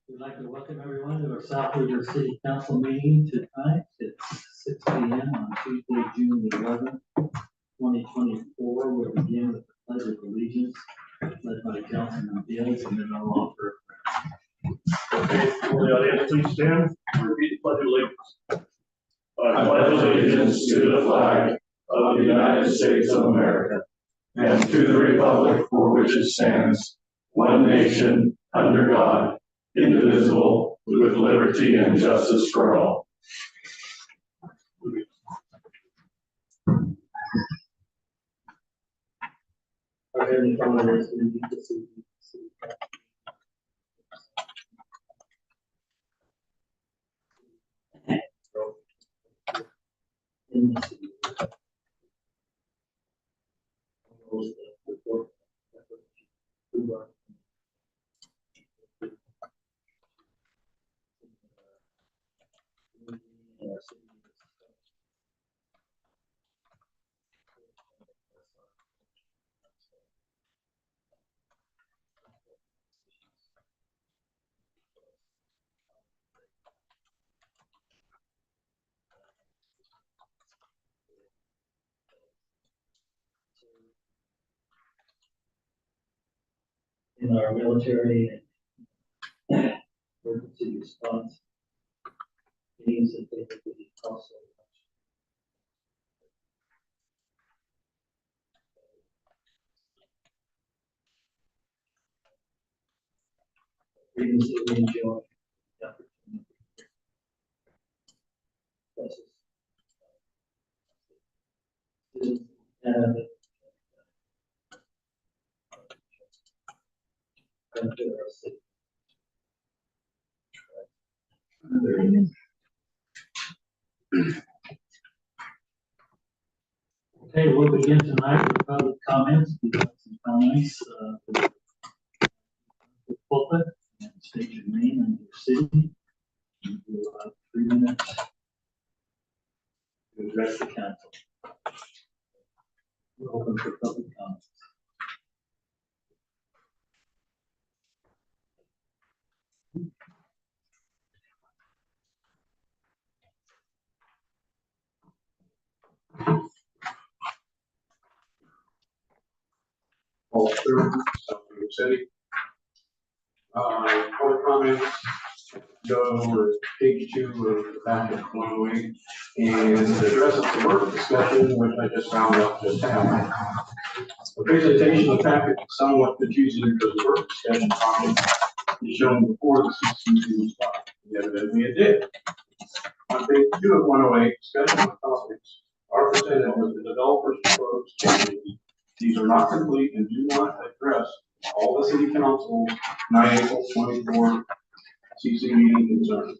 We'd like to welcome everyone to our South River City Council meeting tonight at 6 p.m. on Tuesday, June 11th, 2024. We'll begin with the Pledge of Allegiance led by Councilman Fields, and then I'll offer. Okay, will the audience please stand and repeat the Pledge of Allegiance? I pledge allegiance to the flag of the United States of America and to the republic for which it stands, one nation, under God, indivisible, with liberty and justice for all. Our Heavenly Father, as we lead this evening, in the city, in our military and emergency response means that they would be also reasons that we enjoy the opportunity. That's benefit our city. Okay, we'll begin tonight with public comments. We've got some comments for the pulpit and state your name and your city. And we'll have 3 minutes to address the council. We're open for public comments. Paul Stewart, South River City. Public comments go over page 2 of the packet 108 and addresses the work discussion, which I just found out just happened. The presentation of the packet is somewhat confusing because the work discussion topic is shown before the CCD spot. Evidently it did. On page 2 of 108, discussion of topics are presented with the developer's proposed changes. These are not complete and do not address all the city council's 9 April 24 CC meeting concerns.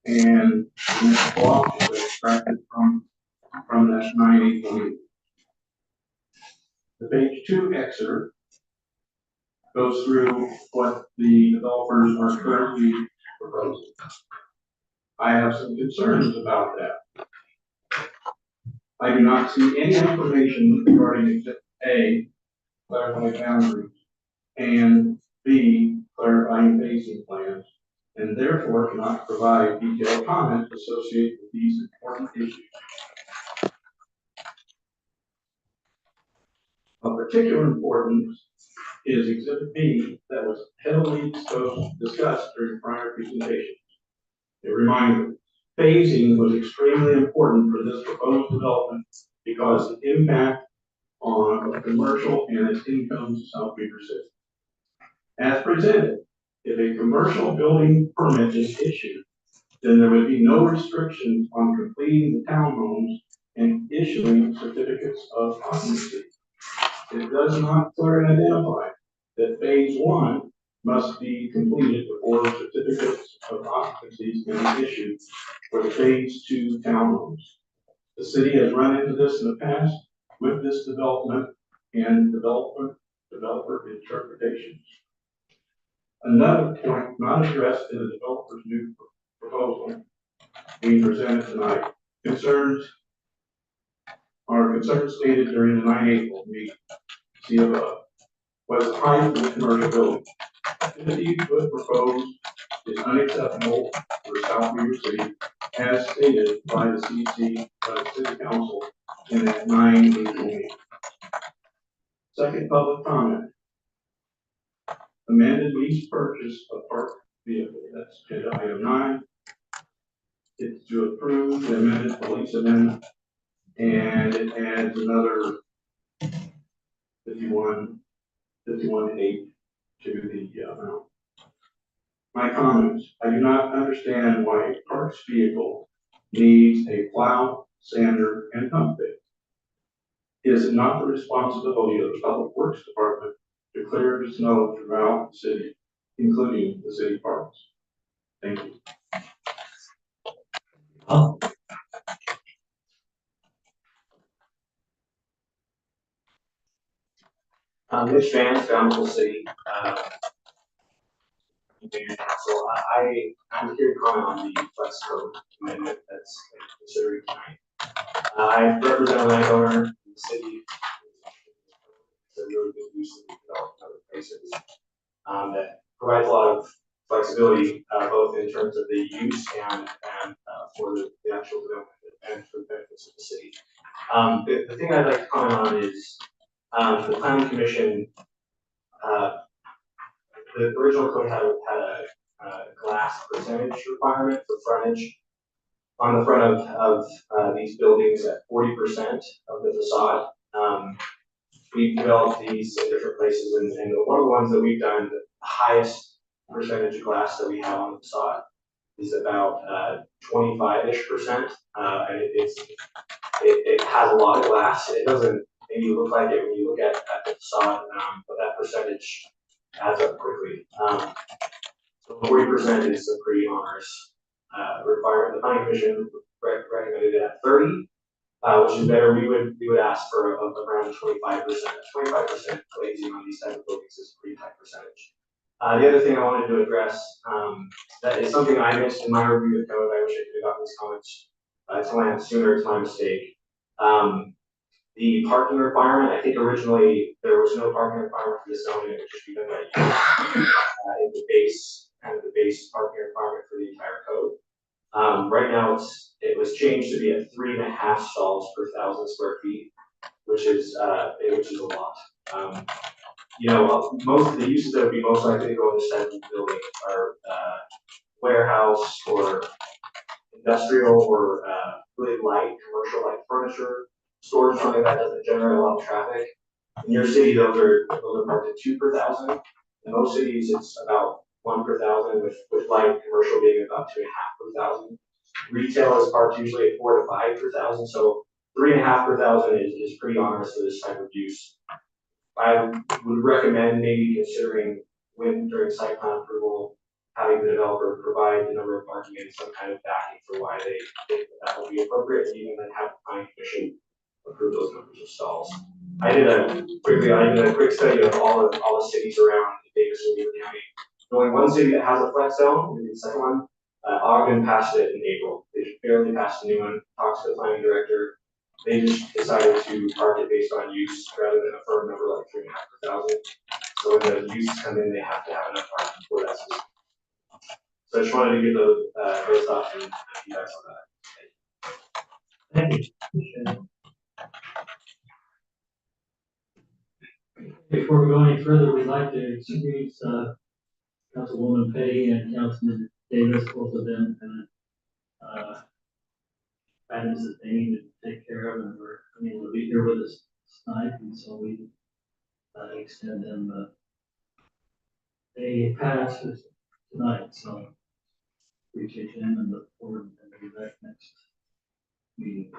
And this block is extracted from that 9 April meeting. The page 2 excerpt goes through what the developers are currently proposing. I have some concerns about that. I do not see any information regarding exhibit A, clarifying boundaries, and B, clarifying phasing plans, and therefore cannot provide detailed comments associated with these important issues. Of particular importance is exhibit B that was heavily discussed during prior presentations. A reminder, phasing was extremely important for this proposed development because the impact on commercial and its income to South River City. As presented, if a commercial building permit is issued, then there would be no restrictions on completing the townhomes and issuing certificates of occupancy. It does not clearly identify that phase 1 must be completed before certificates of occupancy can be issued for the phase 2 townhomes. The city has run into this in the past with this development and developer interpretations. Another point not addressed in the developer's new proposal being presented tonight concerns stated during the 9 April meeting, see above, was the height of the commercial building. 50-foot proposed is unacceptable for South Weaver City, as stated by the city council in that 9/8 meeting. Second public comment. Amended lease purchase of park vehicle, that's agenda item 9. It's to approve the amended police amendment, and it adds another 51.8 to the amount. My comments: I do not understand why a parks vehicle needs a plow, sander, and pump bit. Is it not the responsibility of the Public Works Department to clear the snow throughout the city, including the city parks? Thank you. Oh, Mitch Vance, Bountiful City. So I'm here to comment on the flex code amendment that's considered tonight. I represent a landowner in the city. It's a really good use of developed in other places that provides a lot of flexibility, both in terms of the use and for the actual development and for the benefits of the city. The thing I'd like to comment on is the planning commission. The original code had a glass percentage requirement for frontage on the front of these buildings at 40% of the facade. We've developed these in different places, and one of the ones that we've done, the highest percentage of glass that we have on the facade is about 25-ish%, and it has a lot of glass. It doesn't maybe look like it when you look at the facade, but that percentage adds up quickly. So 40% is a pretty onerous requirement. The planning commission recommended it at 30, which is better. We would ask for around 25%. 25% glazing on these type of buildings is a pretty high percentage. The other thing I wanted to address that is something I missed in my review of code. I wish I could have gotten these comments to land sooner. It's my mistake. The parking requirement, I think originally there was no parking requirement for this zone, and it would just be done by use in the base, kind of the base parking requirement for the entire code. Right now it was changed to be at 3.5 stalls per 1,000 square feet, which is a lot. You know, most of the uses that would be most likely to go in this type of building are warehouse or industrial or really light commercial, like furniture stores, something that doesn't generate a lot of traffic. In your city, those are marked at 2 per 1,000. In most cities, it's about 1 per 1,000, with light commercial being about 2.5 per 1,000. Retail is parked usually at 4 to 5 per 1,000, so 3.5 per 1,000 is pretty onerous for this type of use. I would recommend maybe considering during site plan approval, having the developer provide the number of parking and some kind of backing for why they think that would be appropriate, and even then have the planning commission approve those numbers of stalls. I did a quick study of all the cities around Davis and Weaver County. The only one city that has a flex zone, maybe the second one, Ogden passed it in April. They just barely passed a new one. Talked to the planning director. They just decided to park it based on use rather than a firm number like 3.5 per 1,000. So when the uses come in, they have to have enough parking for that system. So I just wanted to give those thoughts and feedback on that. thank you. Before we go any further, we'd like to excuse Councilwoman Petty and Councilman Davis, both of them, and items that they need to take care of, and we're unable to be here with us tonight, and so we extend them a pass tonight. So appreciate them and look forward to be back next meeting.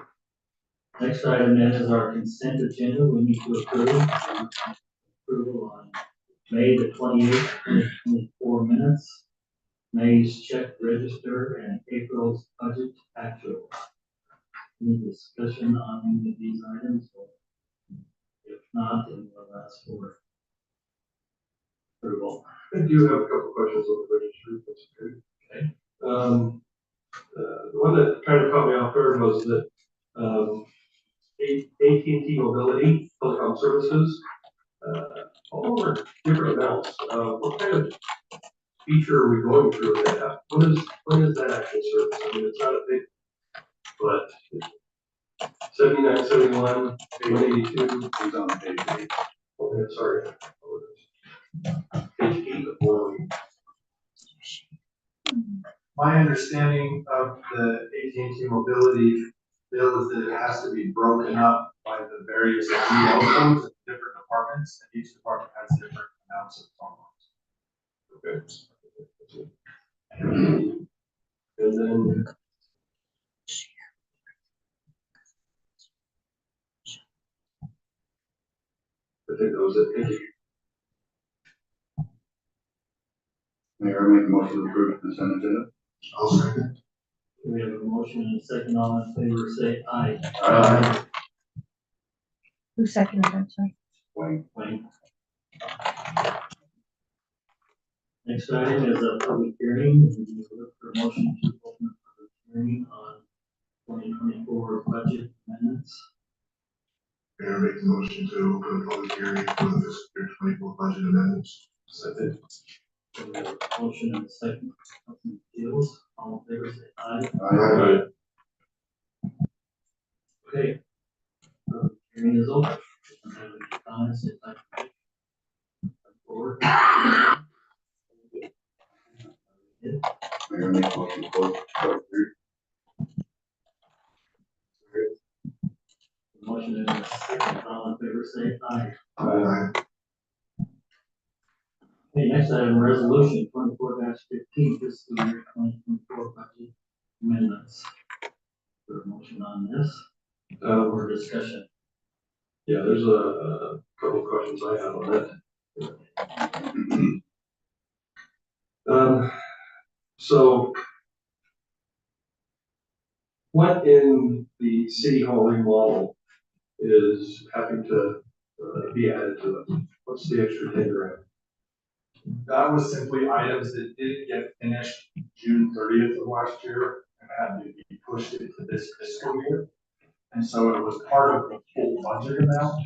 Next item then is our consent agenda. We need to approval on May the 28th, 2024 minutes, May's check register, and April's budget actual. Any discussion on any of these items? If not, then we'll ask for approval. I do have a couple questions on the registry, if that's okay. Okay. The one that kind of caught me off guard was that AT&T Mobility Telecom Services, all over different amounts. What kind of feature are we going through with that? When is that actual service? I mean, it's not a big, but 79, 71, 182. He's on page 8. Okay, sorry. Page 8 of 1. My understanding of the AT&T mobility bill is that it has to be broken up by the various DL codes of different departments, and each department has different amounts of phone lines. Okay. And then. I think that was it. Thank you. Mayor, I make a motion to approve the consent agenda. I'll second. We have a motion and a second. All in favor, say aye. Aye. Who seconded that, sorry? Wayne. Wayne. Next item is a public hearing. We look for a motion to open a public hearing on 2024 budget amendments. Mayor, make the motion to open a public hearing for the fiscal year 24 budget amendments. Second. We have a motion and a second. Councilman Fields, all in favor, say aye. Aye. Okay. Public hearing is open. If you have any comments, if I can come forward. Mayor, make a motion to close public hearing. Motion and a second. All in favor, say aye. Aye. Okay, next item, resolution 24-15, fiscal year 2024 budget amendments. For a motion on this, or discussion. Yeah, there's a couple of questions I have on that. So what in the city hall remodel is having to be added to it? What's the extra $10,000? That was simply items that didn't get finished June 30th of last year and had to be pushed into this fiscal year. And so it was part of the full budget amount.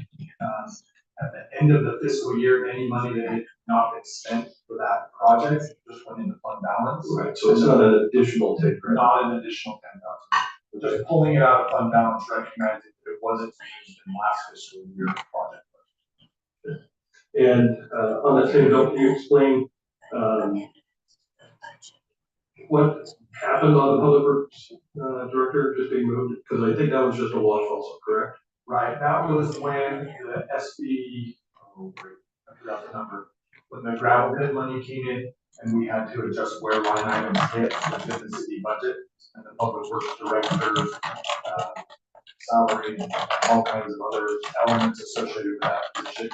At the end of the fiscal year, any money that had not been spent for that project just went into fund balance. Right, so it's not an additional $10,000. Not an additional 10,000. Just pulling it out of fund balance, recognizing that it wasn't used in last fiscal year project. And on that same note, can you explain what happened on the public works director just being moved? Because I think that was just a wash also, correct? Right, that was when the SB, I forgot the number, when the gravel pit money came in and we had to adjust where line items hit within the city budget, and the public works director, salary, and all kinds of other elements associated with that position.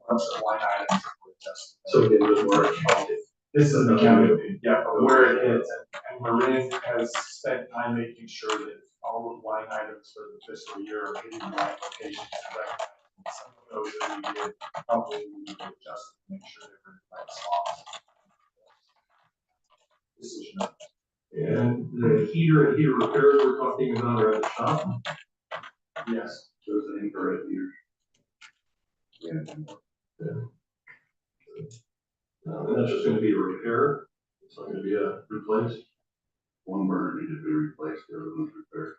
Bunch of line items were adjusted. So it was more. This is the county, yeah, but where it hits, and Marin has spent time making sure that all of the line items for the fiscal year are hitting the right locations. Some of those that we did, probably we need to adjust to make sure they're in the right spots. Decision. And the heater and heater repairs we're talking about are at the shop. Yes. So it's an infrared here. Yeah. And that's just gonna be a repair. It's not gonna be a replace. One burner needed to be replaced, the other one's repaired.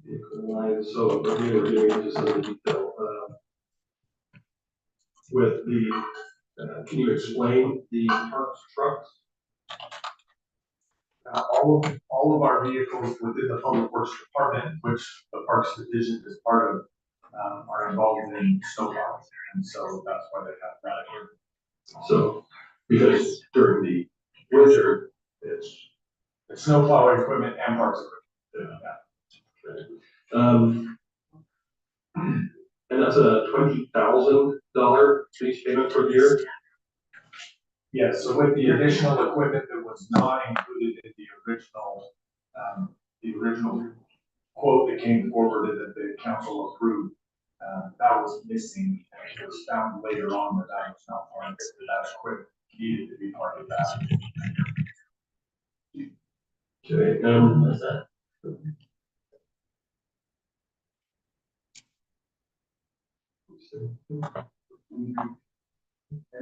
Vehicle line, so we were getting into some of the detail. With the, can you explain the parks trucks? All of our vehicles within the public works department, which the parks division is part of, are involved in snowplows, and so that's why they have that here. So, because during the winter, it's. Snowplow equipment and parks equipment. And that's a $20,000 lease payment per year. Yes, so with the additional equipment that was not included in the original quote that came forward and that the council approved, that was missing, and it was found later on that that was not part of it, that equipment needed to be part of that. Okay, Is that? And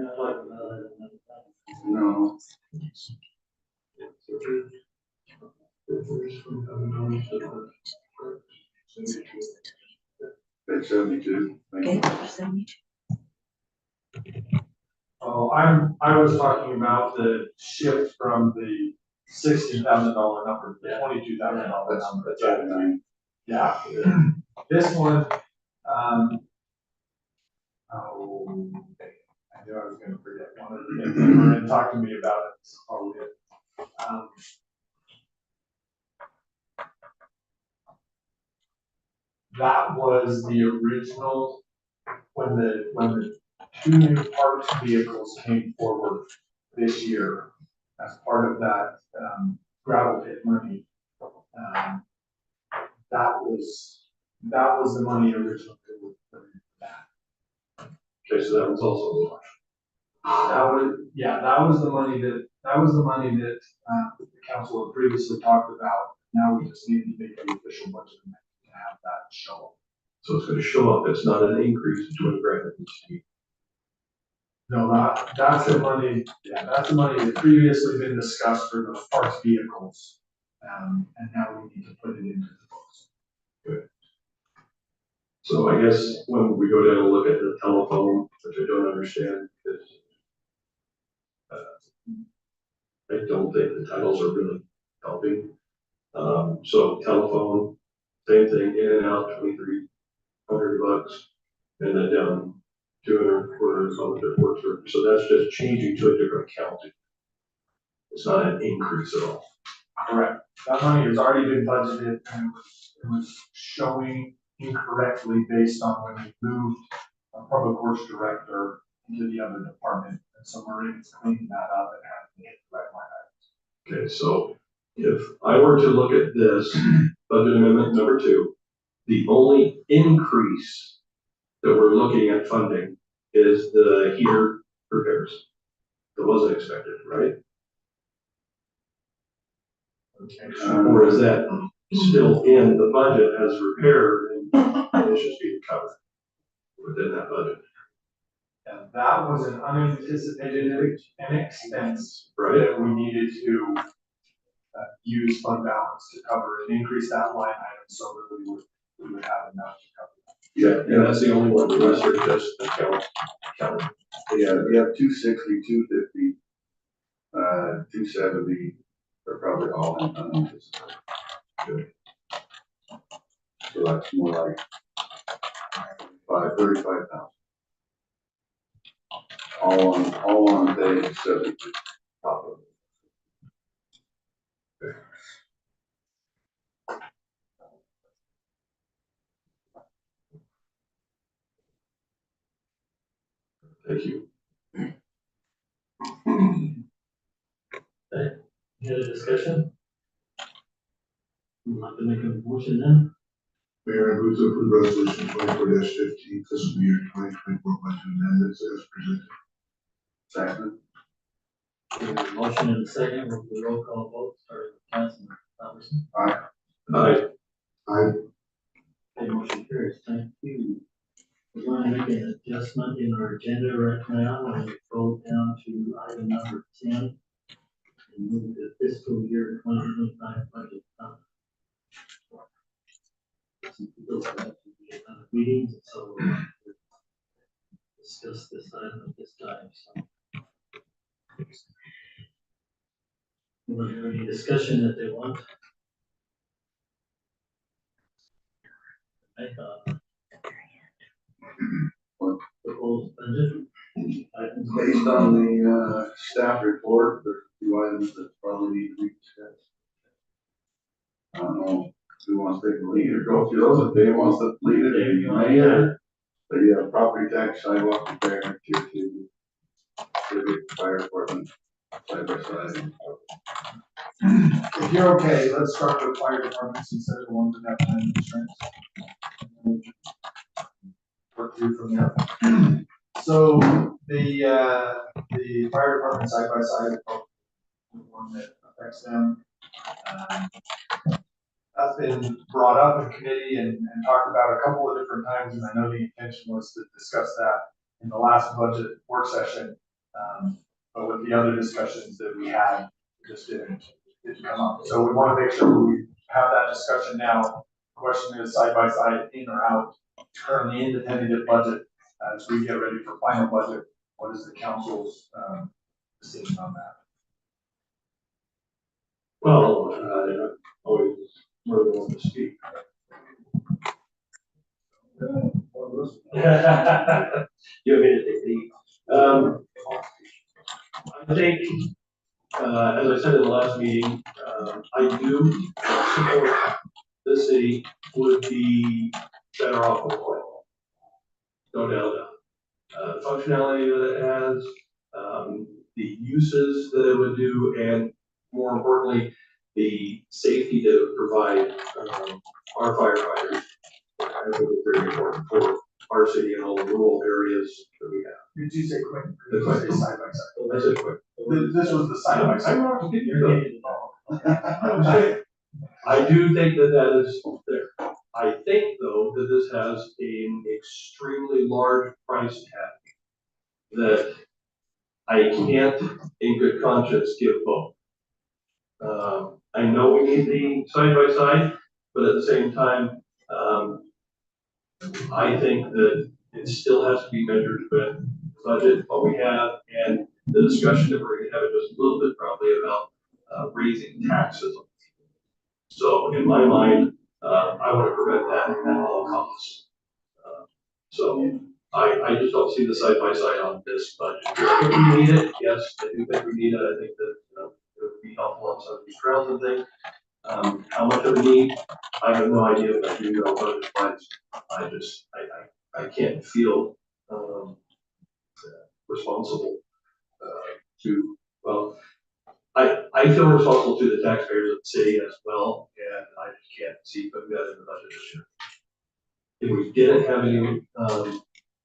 I like another. No. Page 72. Thank you. Okay, 72. Oh, I was talking about the shift from the $60,000 number to the $22,000 number. That's 89. Yeah, this one, oh, okay. I knew I was gonna forget one of the things they were in talking to me about it, so probably it. That was the original, when the two new parked vehicles came forward this year as part of that, gravel pit money. That was the money originally for that. Okay, so that one's also a wash. That was the money that the council had previously talked about. Now we just need to make the official budget amendment to have that show up. So it's gonna show up, it's not an increase to $20,000. No, that's the money, that's the money that previously been discussed for the parked vehicles. And now we need to put it into the books. So I guess when we go down and look at the telephone, which I don't understand, because I don't think the titles are really helping. So telephone, same thing, in and out, $2,300, and then down 200 quarters on the report. So that's just changing to a different account. It's not an increase at all. Correct. That money has already been budgeted and it was showing incorrectly based on when we moved a public works director into the other department. And so Marine's cleaning that up and having it the right line items. Okay, so if I were to look at this budget amendment number 2, the only increase that we're looking at funding is the heater repairs. That wasn't expected, right? Or is that still in the budget as repaired and it's just being covered within that budget? And that was an unanticipated an expense Right. that we needed to use fund balance to cover and increase that line item so that we would have enough to cover. Yeah, and that's the only one. The rest are just account. Yeah, you have 260, 250, 270, they're probably all unanticipated. Good. So that's more like 35,000. All on page 72. Top of it. Thank you. Okay, any other discussion? Would like to make a motion then? Mayor, I move to approve resolution 24-15, fiscal year 2024 budget amendments as presented. Second. We have a motion and a second, we'll do a roll call vote, starting with Councilman Robertson. Aye. Okay, motion carries, thank you. We're going to make an adjustment in our agenda right now, and we go down to item number 10. And move to fiscal year 2025 budget. Some people have to be at other meetings, so we'll discuss this item at this time, so. Was there any discussion that they want? I thought. Proposed budget. Items. Based on the staff report, there's 2 items that probably need to be discussed. I don't know who wants to take the lead or go through those. If Dave wants to lead it, Dave, if you you want may. to? The property tax, sidewalk repair, tier 2, civic, fire department, side by side. If you're okay, let's start with fire departments instead of the ones that have plan insurance. Work through from there. So the fire department side by side is probably the one that affects them. that's been brought up in committee and talked about a couple of different times, and I know the intention was to discuss that in the last budget work session. But with the other discussions that we had, it just didn't come up. So we want to make sure we have that discussion now. Question is side by side, in or out, currently in the tentative budget, as we get ready for final budget. What is the council's decision on that? Well, I always more than want to speak. You want me to take the lead? I think, as I said in the last meeting, I do support the city would be better off with oil. No doubt about it. The functionality that it has, the uses that it would do, and more importantly, the safety that it would provide our firefighters. I think it's very important for our city and all the rural areas that we have. Did you say quick? The Did you quick. say side by side? That's it, quick. This was the side by side. I do think that that is there. I think, though, that this has an extremely large price tag that I can't, in good conscience, give both. I know we need the side by side, but at the same time, I think that it still has to be measured with budget, what we have, and the discussion that we're going to have just a little bit probably about raising taxes. So in my mind, I want to prevent that at all costs. So I just don't see the side by side on this budget. If we need it, yes, I do think we need it. I think that it would be helpful on some of these trails and things. How much of a need, I have no idea, but I do know budget wise, I can't feel responsible to, well, I feel responsible to the taxpayers of the city as well, and I just can't see putting that in the budget this year. If we didn't have any,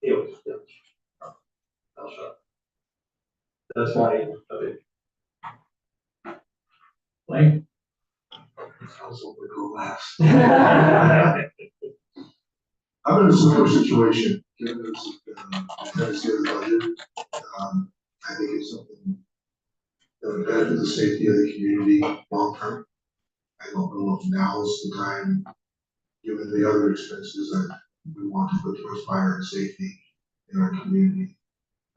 anyways, yeah. I'll shut up. That's my opinion. Wayne? Council would go last. I'm in a similar situation, given this, trying to see the budget. I think it's something that would benefit the safety of the community long term. I don't know if now is the time, given the other expenses that we want to put towards fire and safety in our community.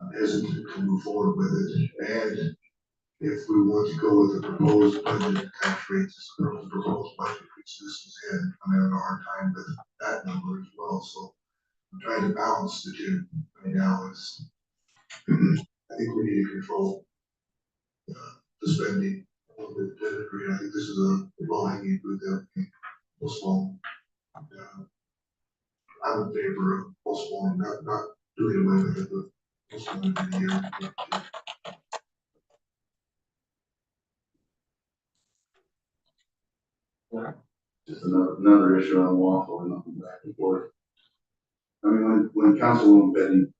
I'm hesitant to move forward with it, and if we want to go with the proposed budget tax rates, the proposed budget, which this is in, I'm having a hard time with that number as well, so I'm trying to balance the two right now. Is I think we need to control the spending a little bit to a degree. I think this is a low hanging fruit that we can postpone. I'm in favor of postponing, not doing away with it, but postponing it a year. Just another issue on waffle and nothing back and forth. I mean, when Councilwoman Betty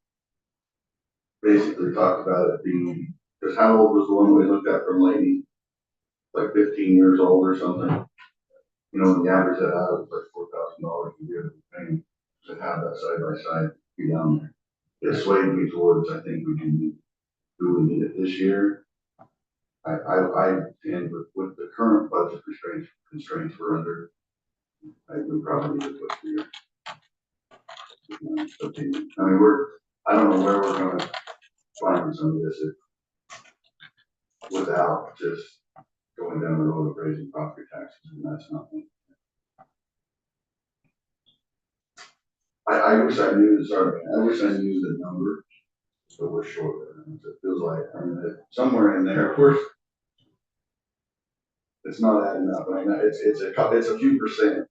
basically talked about it being, because how old was the one we looked at from Lady? Like 15 years old or something. You know, when the average that out, it's like $4,000 a year paying to have that side by side be down there. It swayed me towards, I think we do we need it this year? I tend with the current budget constraints we're under, I would probably need to put here. I mean, I don't know where we're gonna find some of this without just going down the road of raising property taxes, and that's not me. I wish I knew the number, but we're short of it. It feels like, I mean, somewhere in there, of course, it's not adding up. I mean, it's a few percent.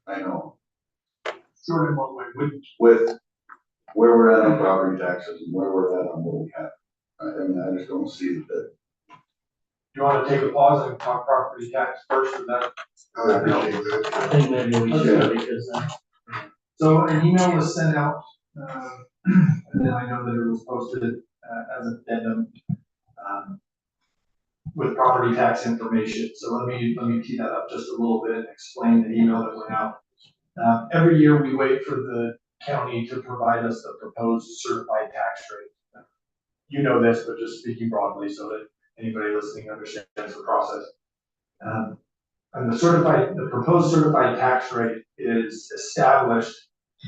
I know. Sort of what way With where we're at on property taxes and where we're at on what we have. I mean, I just don't see that. you want to take a pause and talk property tax first, and then. I appreciate that. I think maybe we should, because So an email was sent out, and then I know that it was posted as an addendum. with property tax information. So let me tee that up just a little bit and explain the email that went out. Every year we wait for the county to provide us the proposed certified tax rate. You know this, but just speaking broadly so that anybody listening understands the process. And the proposed certified tax rate is established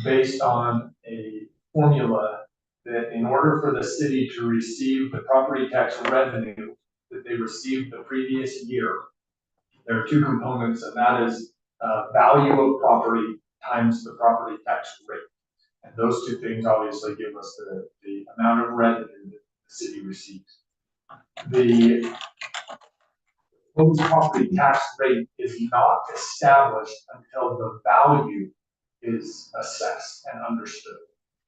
based on a formula that in order for the city to receive the property tax revenue that they received the previous year, there are two components, and that is value of property times the property tax rate. And those two things obviously give us the amount of revenue that the city receives. The proposed property tax rate is not established until the value is assessed and understood.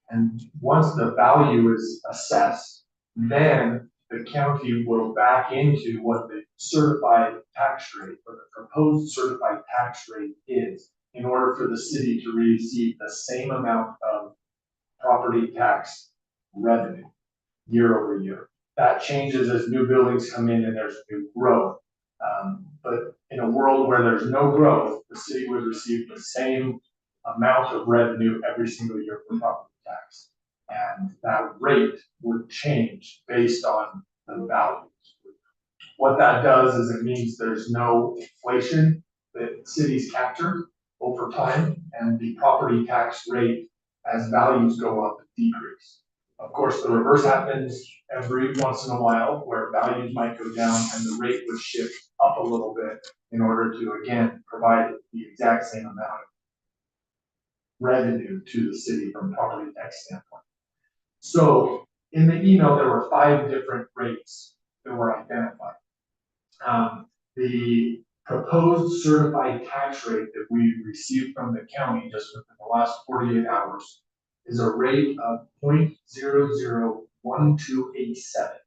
And once the value is assessed, then the county will back into what the certified tax rate or the proposed certified tax rate is in order for the city to receive the same amount of property tax revenue year over year. That changes as new buildings come in and there's new growth. But in a world where there's no growth, the city would receive the same amount of revenue every single year for property tax. And that rate would change based on the values. What that does is it means there's no inflation that cities capture over time, and the property tax rate as values go up decrease. Of course, the reverse happens every once in a while where values might go down and the rate would shift up a little bit in order to, again, provide the exact same amount of revenue to the city from a property tax standpoint. So in the email, there were 5 different rates that were identified. The proposed certified tax rate that we received from the county just within the last 48 hours is a rate of 0.001287.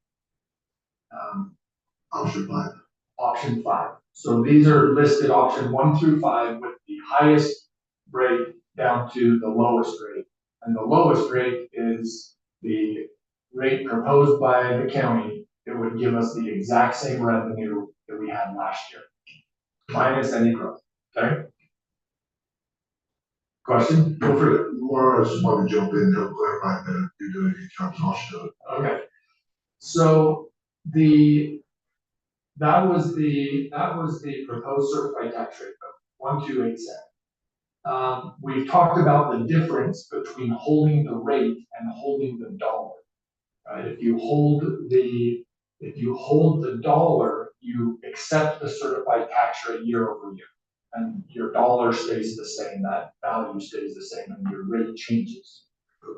Option 5. Option 5. So these are listed option 1 through 5 with the highest rate down to the lowest rate. And the lowest rate is the rate proposed by the county. It would give us the exact same revenue that we had last year, minus any growth. Okay? Question? Feel free. Laura, I just want to jump in to clarify that you're doing a job, also. Okay. So that was the proposed certified tax rate of 1287. We've talked about the difference between holding the rate and holding the dollar. Right? If you hold the dollar, you accept the certified tax rate year over year, and your dollar stays the same, that value stays the same, and your rate changes.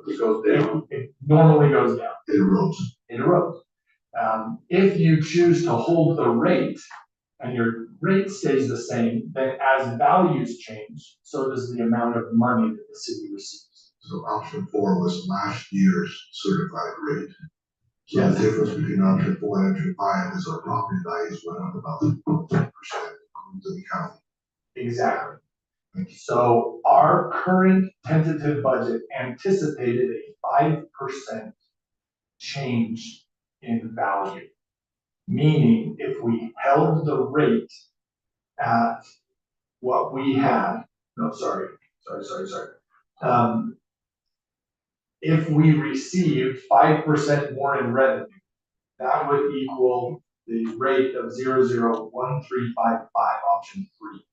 It goes down. It normally goes down. It erodes. It erodes. If you choose to hold the rate and your rate stays the same, then as values change, so does the amount of money that the city receives. So option 4 was last year's certified rate. So Yes. the difference between option 4 and option 5 is our property values went up about 10%, according to the county. Exactly. So our current tentative budget anticipated a 5% change in value. Meaning if we held the rate at what we had, if we received 5% more in revenue, that would equal the rate of 001355, option 3.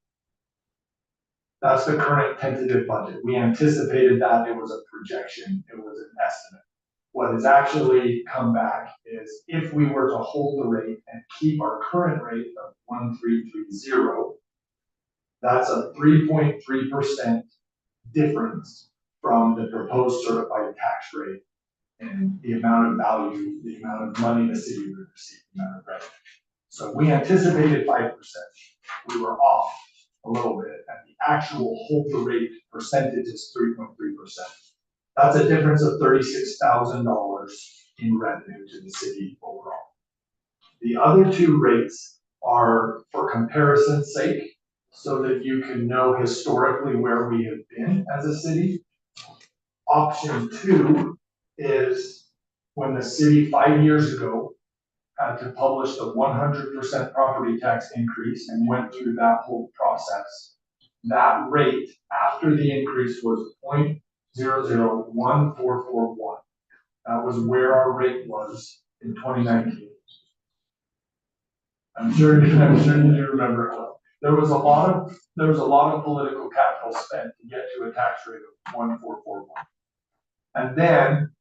That's the current tentative budget. We anticipated that. It was a projection. It was an estimate. What has actually come back is if we were to hold the rate and keep our current rate of 1330, that's a 3.3% difference from the proposed certified tax rate and the amount of value, the amount of money the city would receive, the amount of revenue. So we anticipated 5%. We were off a little bit, and the actual hold the rate percentage is 3.3%. That's a difference of $36,000 in revenue to the city overall. The other 2 rates are for comparison's sake, so that you can know historically where we have been as a city. Option 2 is when the city 5 years ago to publish the 100% property tax increase and went through that whole process. That rate after the increase was 0.001441. That was where our rate was in 2019. I'm sure you remember it well. There was a lot of political capital spent to get to a tax rate of 1.441. And then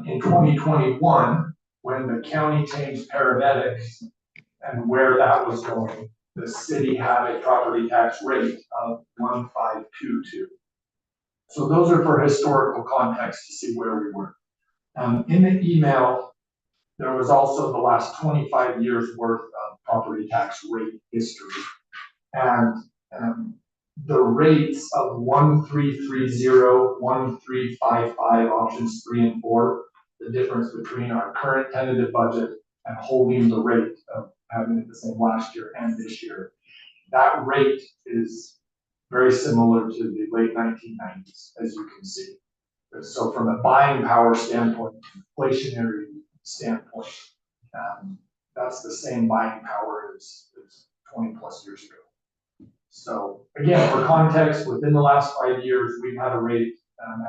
in 2021, when the county changed paramedics and where that was going, the city had a property tax rate of 1.522. So those are for historical context to see where we were. In the email, there was also the last 25 years worth of property tax rate history. And the rates of 1.330, 1.355, options 3 and 4, the difference between our current tentative budget and holding the rate of having it the same last year and this year. That rate is very similar to the late 1990s, as you can see. So from a buying power standpoint, inflationary standpoint, that's the same buying power as 20 plus years ago. So again, for context, within the last 5 years, we've had a rate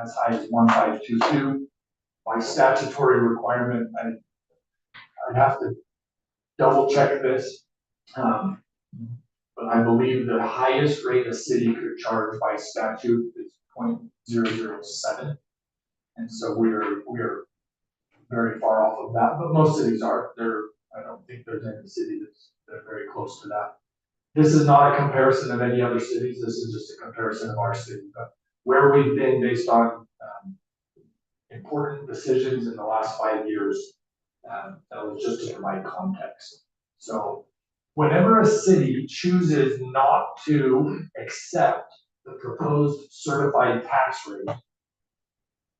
as high as 1.522. By statutory requirement, I'd have to double check this. But I believe the highest rate a city could charge by statute is 0.007. And so we're very far off of that, but most cities are. I don't think there's any city that's very close to that. This is not a comparison of any other cities. This is just a comparison of our city, but where we've been based on important decisions in the last 5 years. That was just to provide context. So whenever a city chooses not to accept the proposed certified tax rate,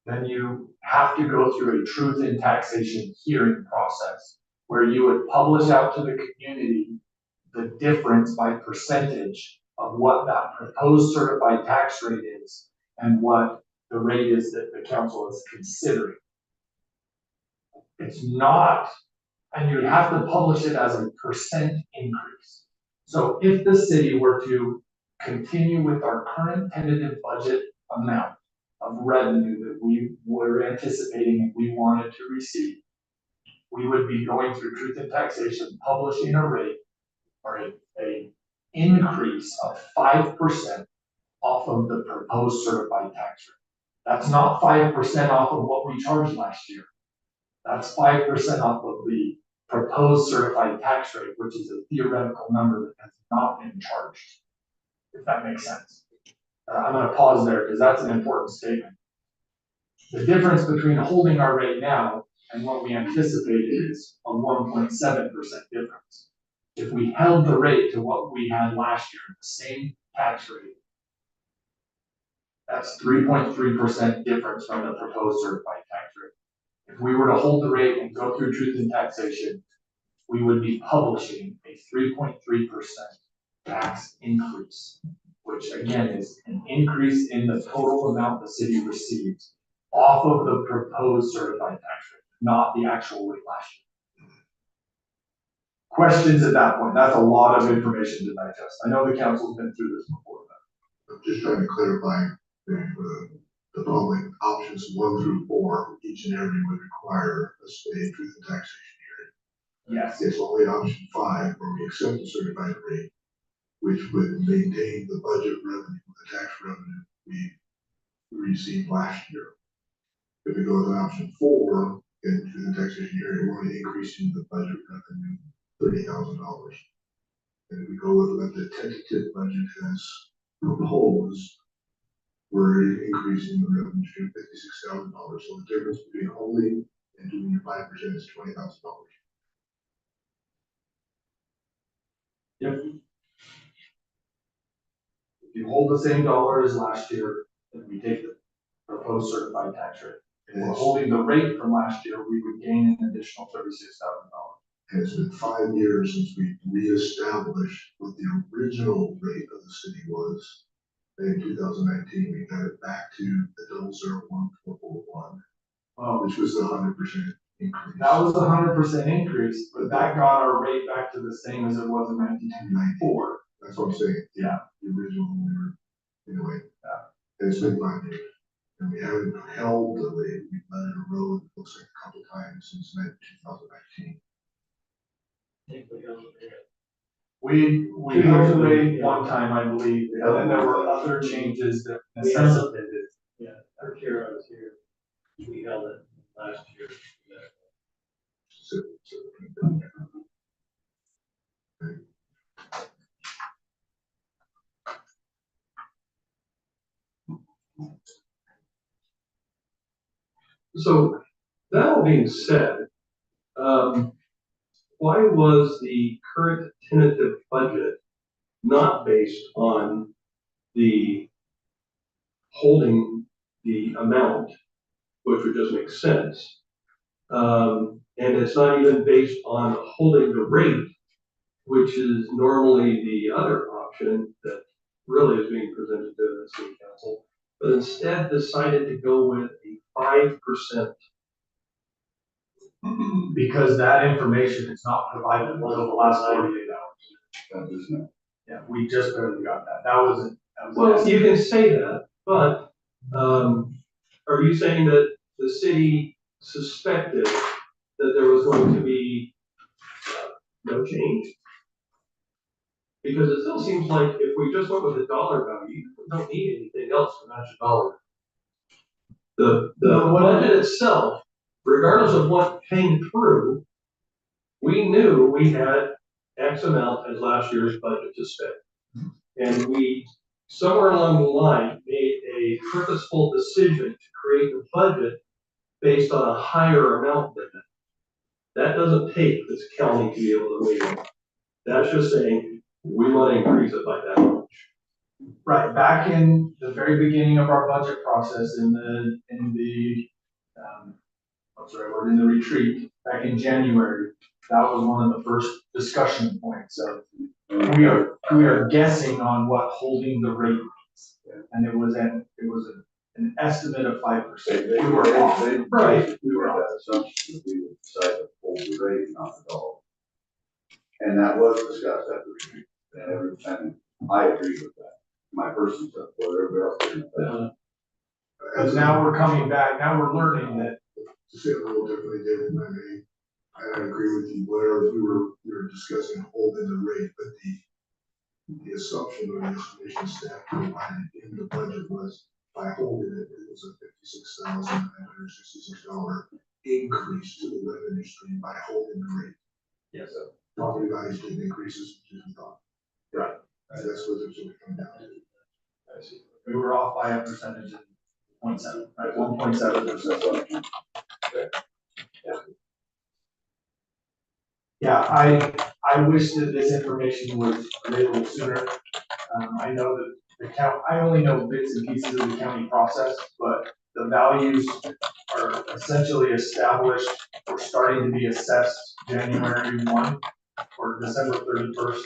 then you have to go through a truth in taxation hearing process where you would publish out to the community the difference by percentage of what that proposed certified tax rate is and what the rate is that the council is considering. It's not, and you'd have to publish it as a percent increase. So if the city were to continue with our current tentative budget amount of revenue that we were anticipating and we wanted to receive, we would be going through truth in taxation, publishing a rate or a increase of 5% off of the proposed certified tax rate. That's not 5% off of what we charged last year. That's 5% off of the proposed certified tax rate, which is a theoretical number that has not been charged, if that makes sense. I'm going to pause there because that's an important statement. The difference between holding our rate now and what we anticipated is a 1.7% difference. If we held the rate to what we had last year, the same tax rate, that's 3.3% difference from the proposed certified tax rate. If we were to hold the rate and go through truth in taxation, we would be publishing a 3.3% tax increase, which again is an increase in the total amount the city receives off of the proposed certified tax rate, not the actual rate last year. Questions at that point? That's a lot of information to digest. I know the council's been through this before. I'm just trying to clarify the following options 1 through 4, each and every would require a state truth and taxation hearing. Yes. It's only option 5 where we accept the certified rate, which would maintain the budget revenue, the tax revenue we received last year. If we go with option 4, in truth and taxation hearing, we're only increasing the budget revenue $30,000. And if we go with what the tentative budget has proposed, we're increasing the revenue to $56,000. So the difference between holding and doing your 5% is $20,000. Yep. If you hold the same dollar as last year, then we take the proposed certified tax rate. If we're holding the rate from last year, we would gain an additional $36,000. And it's been 5 years since we reestablished what the original rate of the city was. In 2019, we got it back to the 0.01441, which was the 100% increase. That was a 100% increase, but that got our rate back to the same as it was in 1994. That's what I'm saying. Yeah. The original, anyway, it's been 5 years. And we haven't held the rate, we've let it erode, it looks like a couple times since 2019. I think we held it. We held the rate one time, I believe, and then there were other changes that We held it. necessitated. Yeah, our year I was here, we held it last year. So, So, that all being said, why was the current tentative budget not based on the holding the amount, which would just make sense? And it's not even based on holding the rate, which is normally the other option that really is being presented to the city council, but instead decided to go with a 5%. Because that information is not provided until the last 48 hours. Yeah, we just barely got that. That was Well, you can say that, but, are you saying that the city suspected that there was going to be no change? Because it still seems like if we just went with the dollar value, we don't need anything else to match a dollar. The budget itself, regardless of what came through, we knew we had X amount as last year's budget to spend. And we, somewhere along the line, made a purposeful decision to create the budget based on a higher amount than that. That doesn't take this county to be able to weigh in. That's just saying, we want to increase it by that much. right back in the very beginning of our budget process in the what's the right word, in the retreat back in January. That was one of the first discussion points of we are guessing on what holding the rate means, and it was an estimate of 5%. We were off. Right. We were on that assumption that we would decide to hold the rate, not the dollar. And that was discussed at the retreat, and I agree with that. My personal stuff, whether everybody else didn't. Because now we're coming back, now we're learning that. To say it a little differently, David, if I may, I agree with you, whatever we were discussing holding the rate, but the assumption or the explanation staff provided in the budget was by holding it, it was a $56,966 increase to the revenue stream by holding the rate. Yes. Property values didn't increase as much as we thought. Right. That's what it's really come down to. I see. We were off by a percentage of 0.7, right? 1.7%. Yeah, I wish that this information was available sooner. I know that I only know bits and pieces of the county process, but the values are essentially established or starting to be assessed January 1 or December 31st.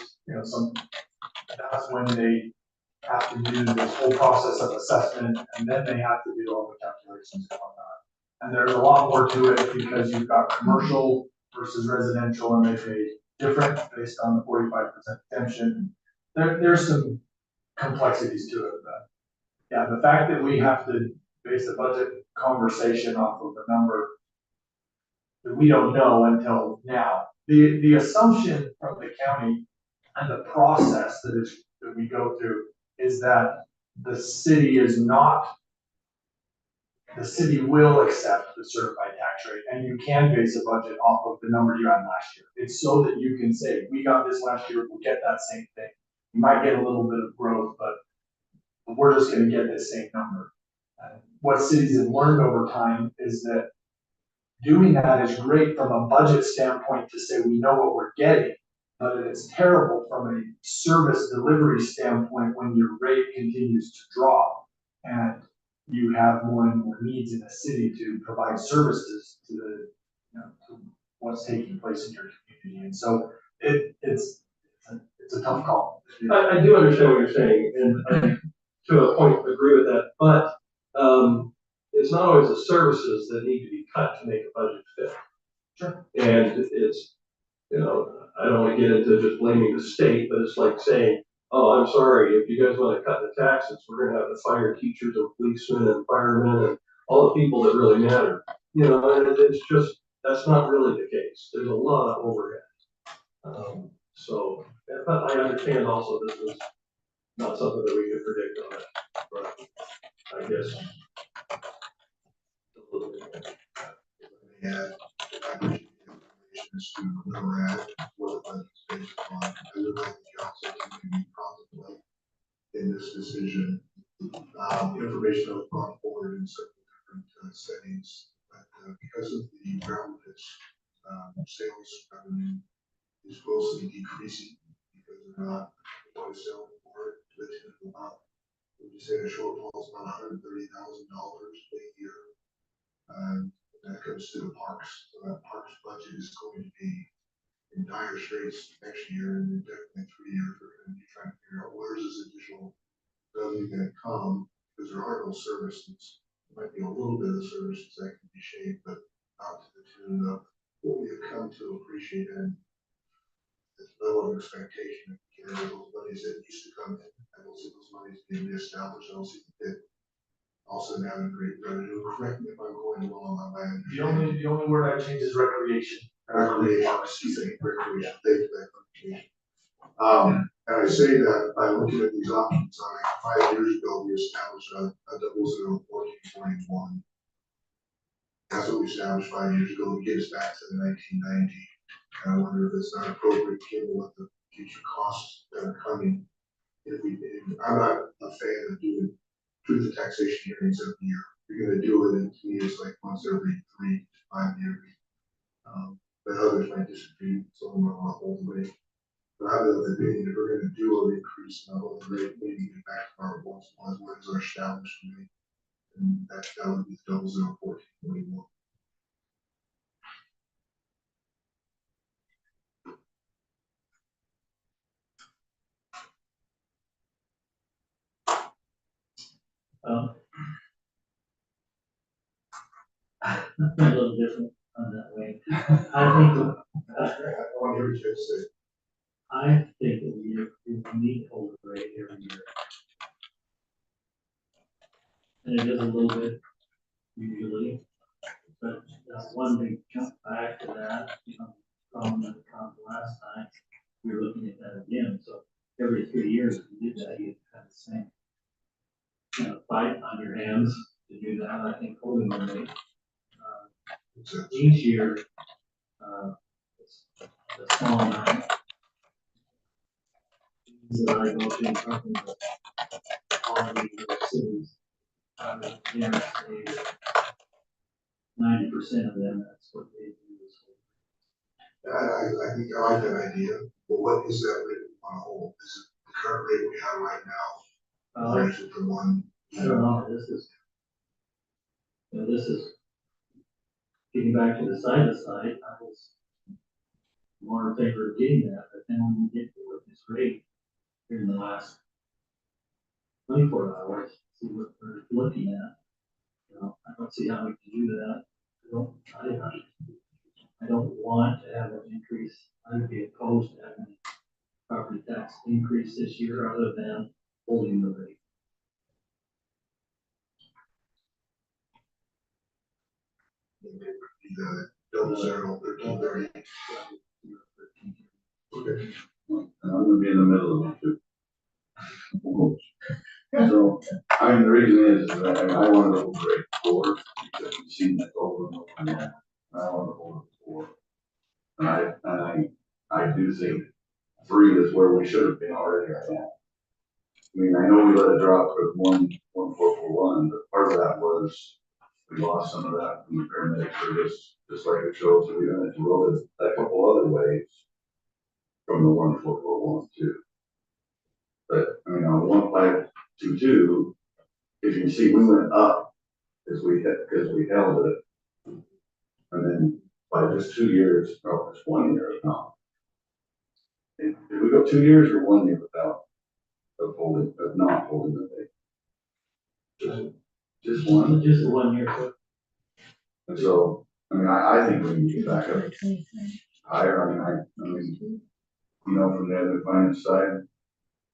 That's when they have to do this whole process of assessment, and then they have to do all the calculations and whatnot. And there's a lot more to it because you've got commercial versus residential, and they pay different based on the 45% exemption. There's some complexities to it, but yeah, the fact that we have to base the budget conversation off of a number that we don't know until now. The assumption from the county and the process that we go through is that the city will accept the certified tax rate, and you can base a budget off of the number you had last year. It's so that you can say, we got this last year, we'll get that same thing. You might get a little bit of growth, but we're just gonna get this same number. What cities have learned over time is that doing that is great from a budget standpoint to say we know what we're getting, but it's terrible from a service delivery standpoint when your rate continues to drop and you have more and more needs in the city to provide services to to what's taking place in your community. And so it's a tough call. I do understand what you're saying, and I, to a point, agree with that, but, it's not always the services that need to be cut to make a budget fit. Sure. And it's, you know, I don't wanna get into just blaming the state, but it's like saying, oh, I'm sorry, if you guys wanna cut the taxes, we're gonna have to fire teachers and policemen and firemen and all the people that really matter. You know, and it's just, that's not really the case. There's a lot of overhead. So, yeah, but I understand also this is not something that we could predict on it, but I guess. Yeah, I appreciate the information as to where we're at, what the budget's based upon. I would like the council to maybe contemplate in this decision, information that was brought forward in several different settings. But because of the ground pitch, sales revenue is grossly decreasing because they're not what is selling for it to the tune of about, would you say the shortfall is about $130,000 a year? That goes to the parks. So that parks budget is going to be in dire straits next year and definitely 3 years. We're going to be trying to figure out where's this additional revenue going to come, because there are no services. There might be a little bit of services that can be shaved, but not to the tune of what we have come to appreciate and this level of expectation. You know, those monies that used to come in, I don't see those monies being reestablished. I don't see that also having great revenue. Correct me if I'm going wrong on my understanding. The only word I change is recreation. Recreation, excuse me, recreation, thank you, that recreation. And I say that by looking at these options, like 5 years ago, we established a 001441. That's what we established 5 years ago, to get us back to the 1990. And I wonder if it's not appropriate, given what the future costs that are coming. I'm not a fan of doing truth taxation hearings every year. If you're gonna do it, and to me, it's like once every 3 to 5 years. But others might disagree, some of them are on hold the rate. But I have the opinion, if we're gonna do an increase in the hold rate, maybe get back to our what is our established rate. And that would be 001441. A little different on that way. I think, I want to hear what you have to say. I think that we need to hold the rate every year. And it is a little bit usually, but that's one big jump back to that, you know, from the last time. We were looking at that again, so every 3 years we did that, you kind of same. You know, fight on your hands to do that, I think holding the rate. Each year, it's a small amount. That I go to talking about all the cities. Yeah, 90% of them, that's what they do. I think I like that idea, but what is that rate on a whole? Is it the current rate we have right now? Or is it the one? I don't know, this is getting back to the side, I was more in favor of getting that, but then when we get to this rate in the last 24 hours, see what we're looking at. You know, I don't see how we can do that. I don't want to have an increase. I would be opposed to having a property tax increase this year other than holding the rate. The 001330. Okay. And I'm gonna be in the middle of it too. So, I mean, the reason is that I wanted to hold rate 4, because we've seen that over and over again. And I want to hold it 4. And I do think 3 is where we should have been already right now. I mean, I know we let it drop for 1.441, but part of that was we lost some of that from the paramedic service, just like it shows that we had to roll it a couple other ways from the 1.441 too. But I mean, on 1.522, if you see, we went up because we held it, and then by just 2 years, or just 1 year, no. Did we go 2 years or 1 year without not holding the rate? Just one. Just 1 year. And so I mean, I think we need to get back up higher. I mean, you know, from the other finance side,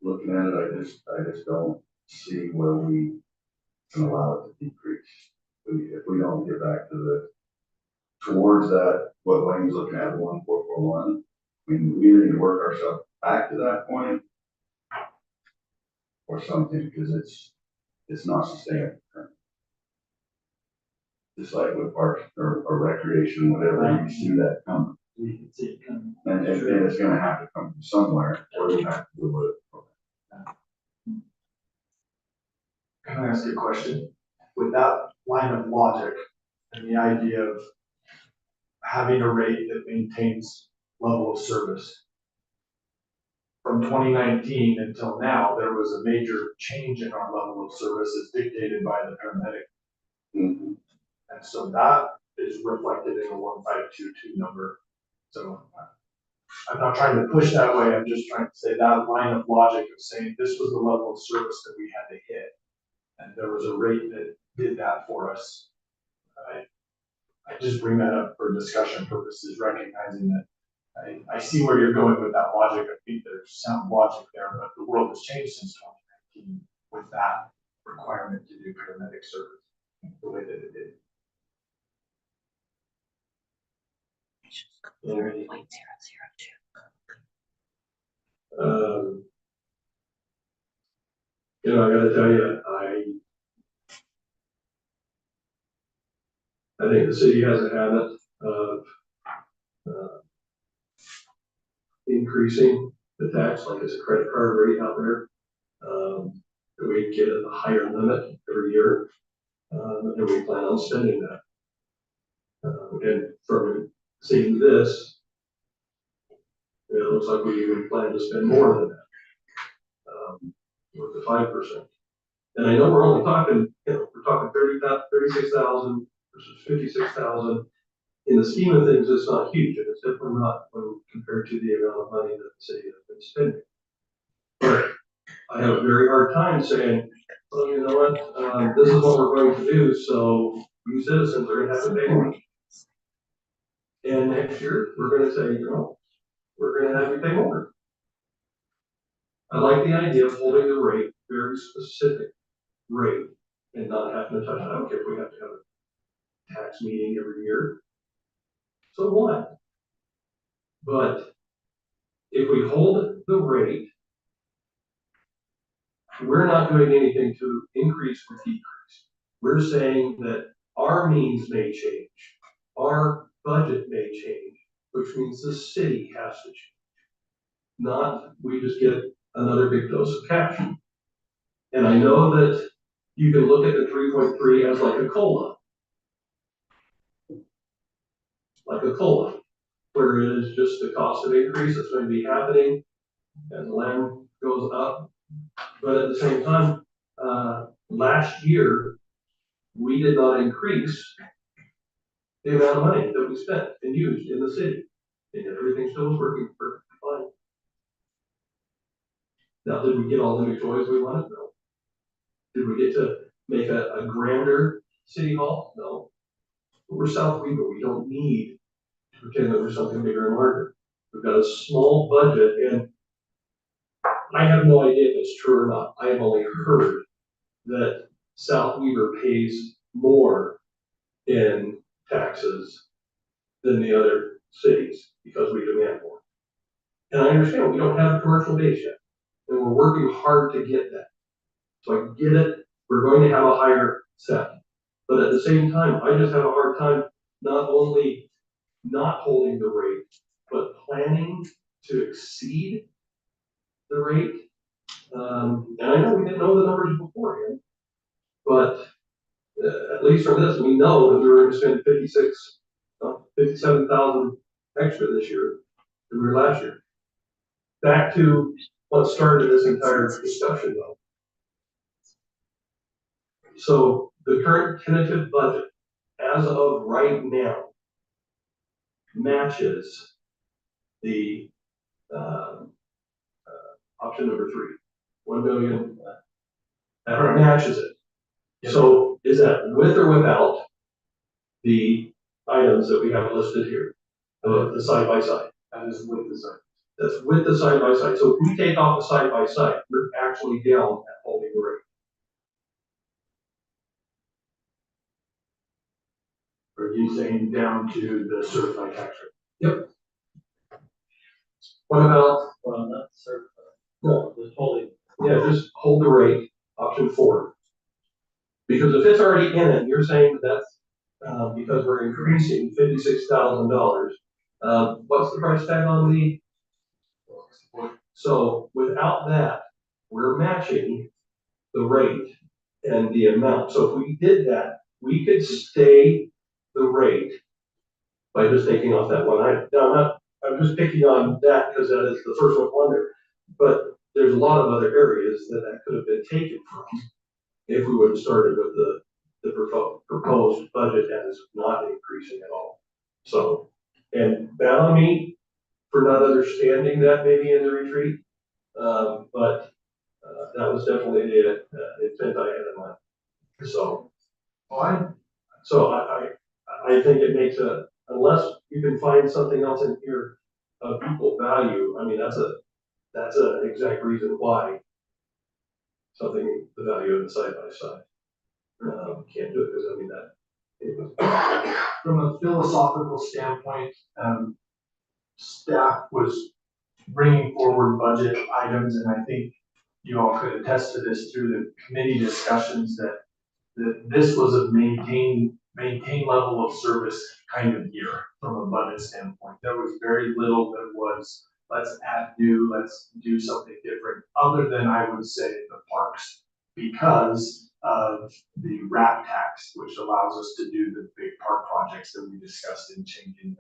looking at it, I just don't see where we can allow it to decrease. If we don't get back to towards that, what Wayne's looking at, 1,441, I mean, we either need to work ourselves back to that point or something, because it's not sustainable. Just like with parks or recreation, whatever, you see that coming. We can see it coming. And it's gonna have to come from somewhere, or we have to do it. Can I ask you a question? With that line of logic and the idea of having a rate that maintains level of service, from 2019 until now, there was a major change in our level of service as dictated by the paramedic. Mhm. And so that is reflected in the 1522 number. So I'm not trying to push that way. I'm just trying to say that line of logic of saying this was the level of service that we had to hit. And there was a rate that did that for us. I just bring that up for discussion purposes, recognizing that I see where you're going with that logic. I think there's sound logic there, but the world has changed since 2019 with that requirement to do paramedic service the way that it did. Alrighty. You know, I gotta tell you, I think the city has a habit of increasing the tax, like it's a credit card rate out there. We get a higher limit every year, and we plan on spending that. And from seeing this, it looks like we even plan to spend more than that, with the 5%. And I know we're only talking, we're talking 36,000 versus 56,000. In the scheme of things, it's not huge, and it's definitely not when compared to the amount of money that the city has been spending. But I have a very hard time saying, well, you know what, this is what we're going to do, so you citizens are gonna have to pay more. And next year, we're gonna say, we're gonna have you pay more. I like the idea of holding the rate, very specific rate, and not having to touch it. I don't care if we have to have a tax meeting every year. So what? But if we hold the rate, we're not doing anything to increase or decrease. We're saying that our means may change, our budget may change, which means the city has to change. Not we just get another big dose of cash. And I know that you can look at the 3.3 as like a COLA. Like a COLA, where it is just the cost of increase that's going to be happening as the land goes up. But at the same time, last year, we did not increase the amount of money that we spent and used in the city. And everything still was working perfectly fine. Now, did we get all the new toys we wanted? No. Did we get to make a grander city hall? No. But we're South Weaver. We don't need to pretend that we're something bigger and larger. We've got a small budget, and I have no idea if it's true or not. I have only heard that South Weaver pays more in taxes than the other cities because we demand more. And I understand we don't have a commercial base yet, and we're working hard to get that. So I get it. We're going to have a higher set. But at the same time, I just have a hard time not only not holding the rate, but planning to exceed the rate. And I know we didn't know the numbers beforehand, but at least from this, we know that we were going to spend 57,000 extra this year than we were last year. Back to what started this entire discussion though. So the current tentative budget, as of right now, matches the option number 3, 1 million. That matches it. So is that with or without the items that we have listed here, the side by side. That is with the site. That's with the side by side. So if we take off the side by side, we're actually down at holding the rate. Are you saying down to the certified tax rate? What about, Well, not certified, no, just holding. yeah, just hold the rate, option 4. Because if it's already in it, you're saying that that's, because we're increasing $56,000. What's the price tag on the? So without that, we're matching the rate and the amount. So if we did that, we could stay the rate by just taking off that one item. Now, I'm just picking on that because that is the first one on there. But there's a lot of other areas that could have been taken from if we would have started with the proposed budget as not increasing at all. So, and bad on me for not understanding that maybe in the retreat. But that was definitely the intent I had in mind. So, I think it makes unless you can find something else in here of equal value, I mean, that's an exact reason why something, the value of the side by side. Can't do it because I mean that. From a philosophical standpoint, staff was bringing forward budget items, and I think you all could attest to this through the committee discussions that this was a maintain level of service kind of year from a budget standpoint. There was very little that was, let's add new, let's do something different, other than I would say the parks, because of the RAP tax, which allows us to do the big park projects that we discussed in changing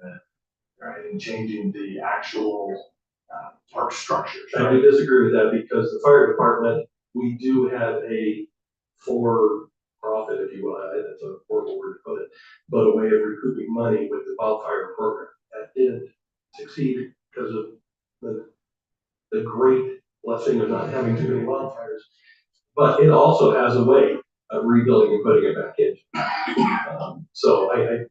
the actual park structures. I do disagree with that because the fire department, we do have a for-profit, if you will, that's a horrible word to put it, but a way of recouping money with the wildfire program. That didn't succeed because of the great blessing of not having too many wildfires. But it also has a way of rebuilding and putting it back in. So I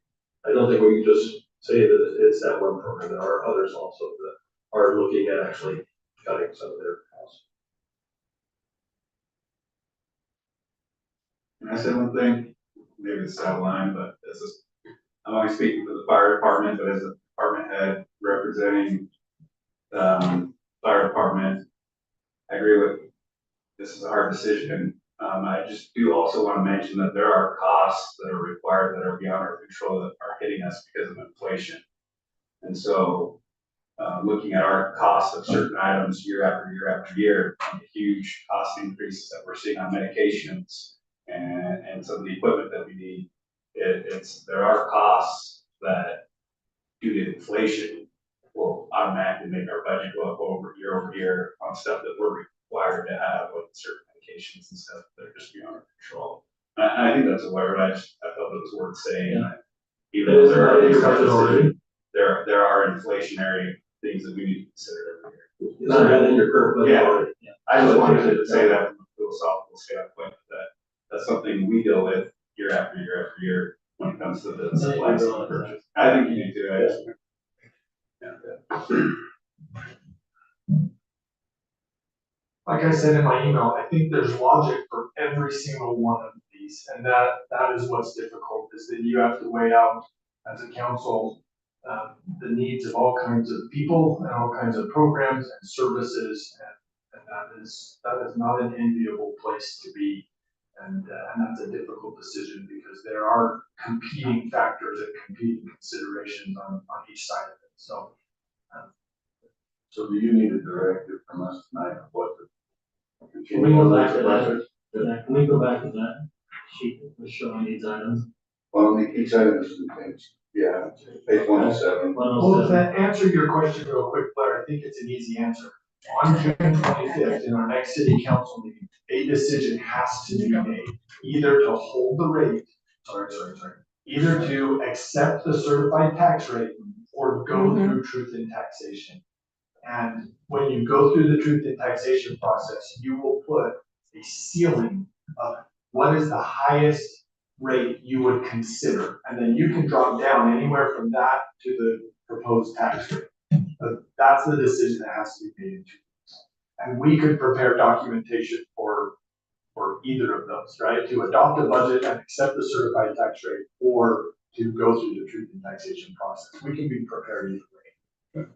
don't think we can just say that it's that one program. There are others also that are looking at actually cutting some of their costs. Can I say one thing? Maybe it's out of line, but I'm only speaking for the fire department, but as a department head representing fire department, I agree with this is a hard decision. I just do also want to mention that there are costs that are required that are beyond our control that are hitting us because of inflation. And so looking at our cost of certain items year after year after year, the huge cost increases that we're seeing on medications and some of the equipment that we need, there are costs that due to inflation will automatically make our budget go up over year on stuff that we're required to have with certain medications and stuff that are just beyond our control. I think that's a word. I thought it was worth saying. Yeah. Even though there are inflationary things that we need to consider every year. Is that in your current budget already? Yeah. I just wanted to say that from a philosophical standpoint, that's something we deal with year after year after year when it comes to the supplies and purchase. I think you need to. Like I said in my email, I think there's logic for every single one of these, and that is what's difficult, is that you have to weigh out as a council the needs of all kinds of people and all kinds of programs and services, and that is not an enviable place to be, and that's a difficult decision because there are competing factors and competing considerations on each side of it. So do you need a directive from us tonight of what to? Can we go back to that? Can we go back to that sheet that was showing these items? Well, each item is yeah, page 107. Well, to answer your question real quick, Blair, I think it's an easy answer. On June 25th, in our next city council meeting, a decision has to be made, either to hold the rate, either to accept the certified tax rate or go through truth in taxation. And when you go through the truth in taxation process, you will put a ceiling of what is the highest rate you would consider. And then you can drop down anywhere from that to the proposed tax rate. But that's the decision that has to be made in 2 weeks. And we could prepare documentation for either of those, right? To adopt a budget and accept the certified tax rate, or to go through the truth in taxation process. We can be prepared either way.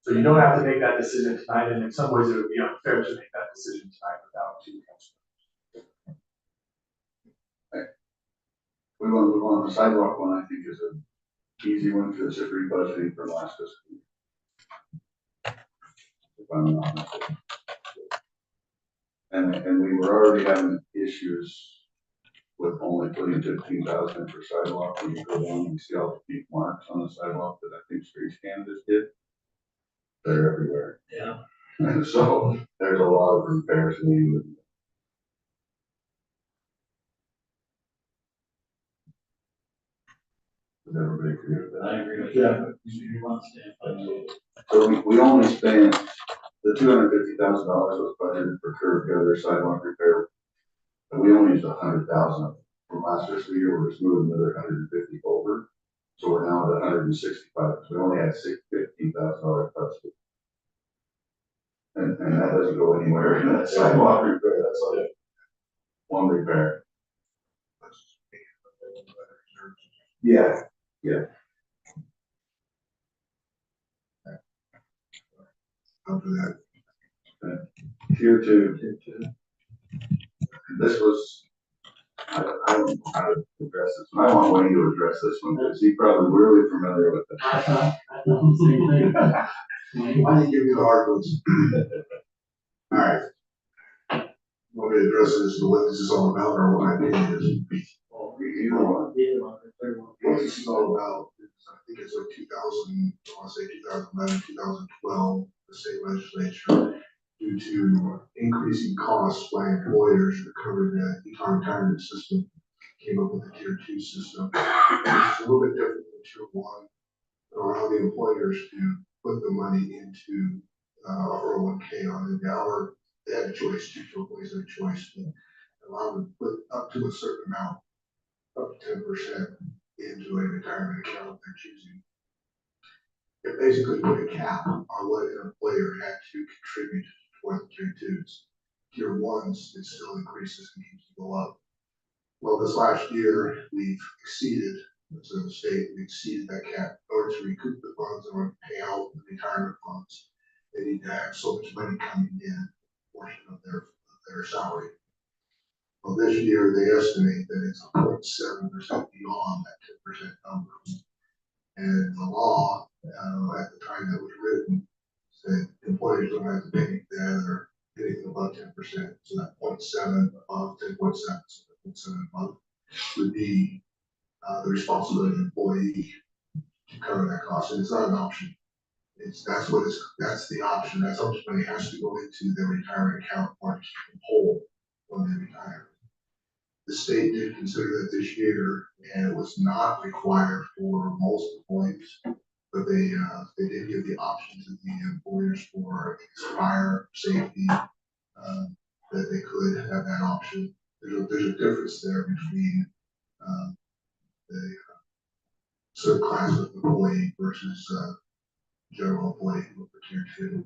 So you don't have to make that decision tonight, and in some ways it would be unfair to make that decision tonight without 2 council. We want to move on. The sidewalk one, I think, is an easy one because it's just rebudgeting from last fiscal year. If I'm not mistaken. And we were already having issues with only putting 15,000 for sidewalk. When you go down and see all the deep marks on the sidewalk that I think Streets Canvas did, they're everywhere. Yeah. And so there's a lot of repairs needed. Does everybody agree with that? I agree with that. You want to stand by. So we only spent, the $250,000 was budgeted for curb gutter sidewalk repair. And we only used 100,000 from last fiscal year. We're just moving another 150 over. So we're now at 165. So we only had $15,000 budget. And that doesn't go anywhere in that sidewalk repair. That's like one repair. Yeah, yeah. After that, Tier 2. This was, I don't know how to address this. I want Wayne to address this one because he's probably really familiar with it. I thought the same thing. why don't you give me the hard ones? All right. Want me to address this, what this is all about, or what my opinion is? Either one. What this is all about, is I think it's like 2000, I want to say 2011, 2012, the state legislature, due to increasing costs by employers to cover the retirement system, came up with the tier 2 system. It's a little bit different than tier 1, allow the employers to put the money into 401k on the hour. They had a choice, two employees had a choice, to allow them to put up to a certain amount, up to 10% into a retirement account they're choosing. It basically put a cap on what an employer had to contribute toward the tier 2s. Tier 1s, it still increases and keeps to go up. Well, this last year, we've exceeded, as a state, we exceeded that cap. In order to recoup the funds in order to pay out the retirement funds, they need to have so much money coming in, a portion of their salary. Well, this year, they estimate that it's 0.7% beyond that 10% number. And the law, at the time that was written, said employers don't have to pay that or anything above 10%. So that 0.7 above 10.7, so that 0.7 above would be the responsibility of the employee to cover that cost. And it's not an option. That's the option. That's how much money has to go into their retirement account or to keep whole when they retire. The state did consider that this year, and it was not required for most employees, but they did give the option to the employers for fire safety, that they could have that option. There's a difference there between the certain class of employee versus general employee for tier 2.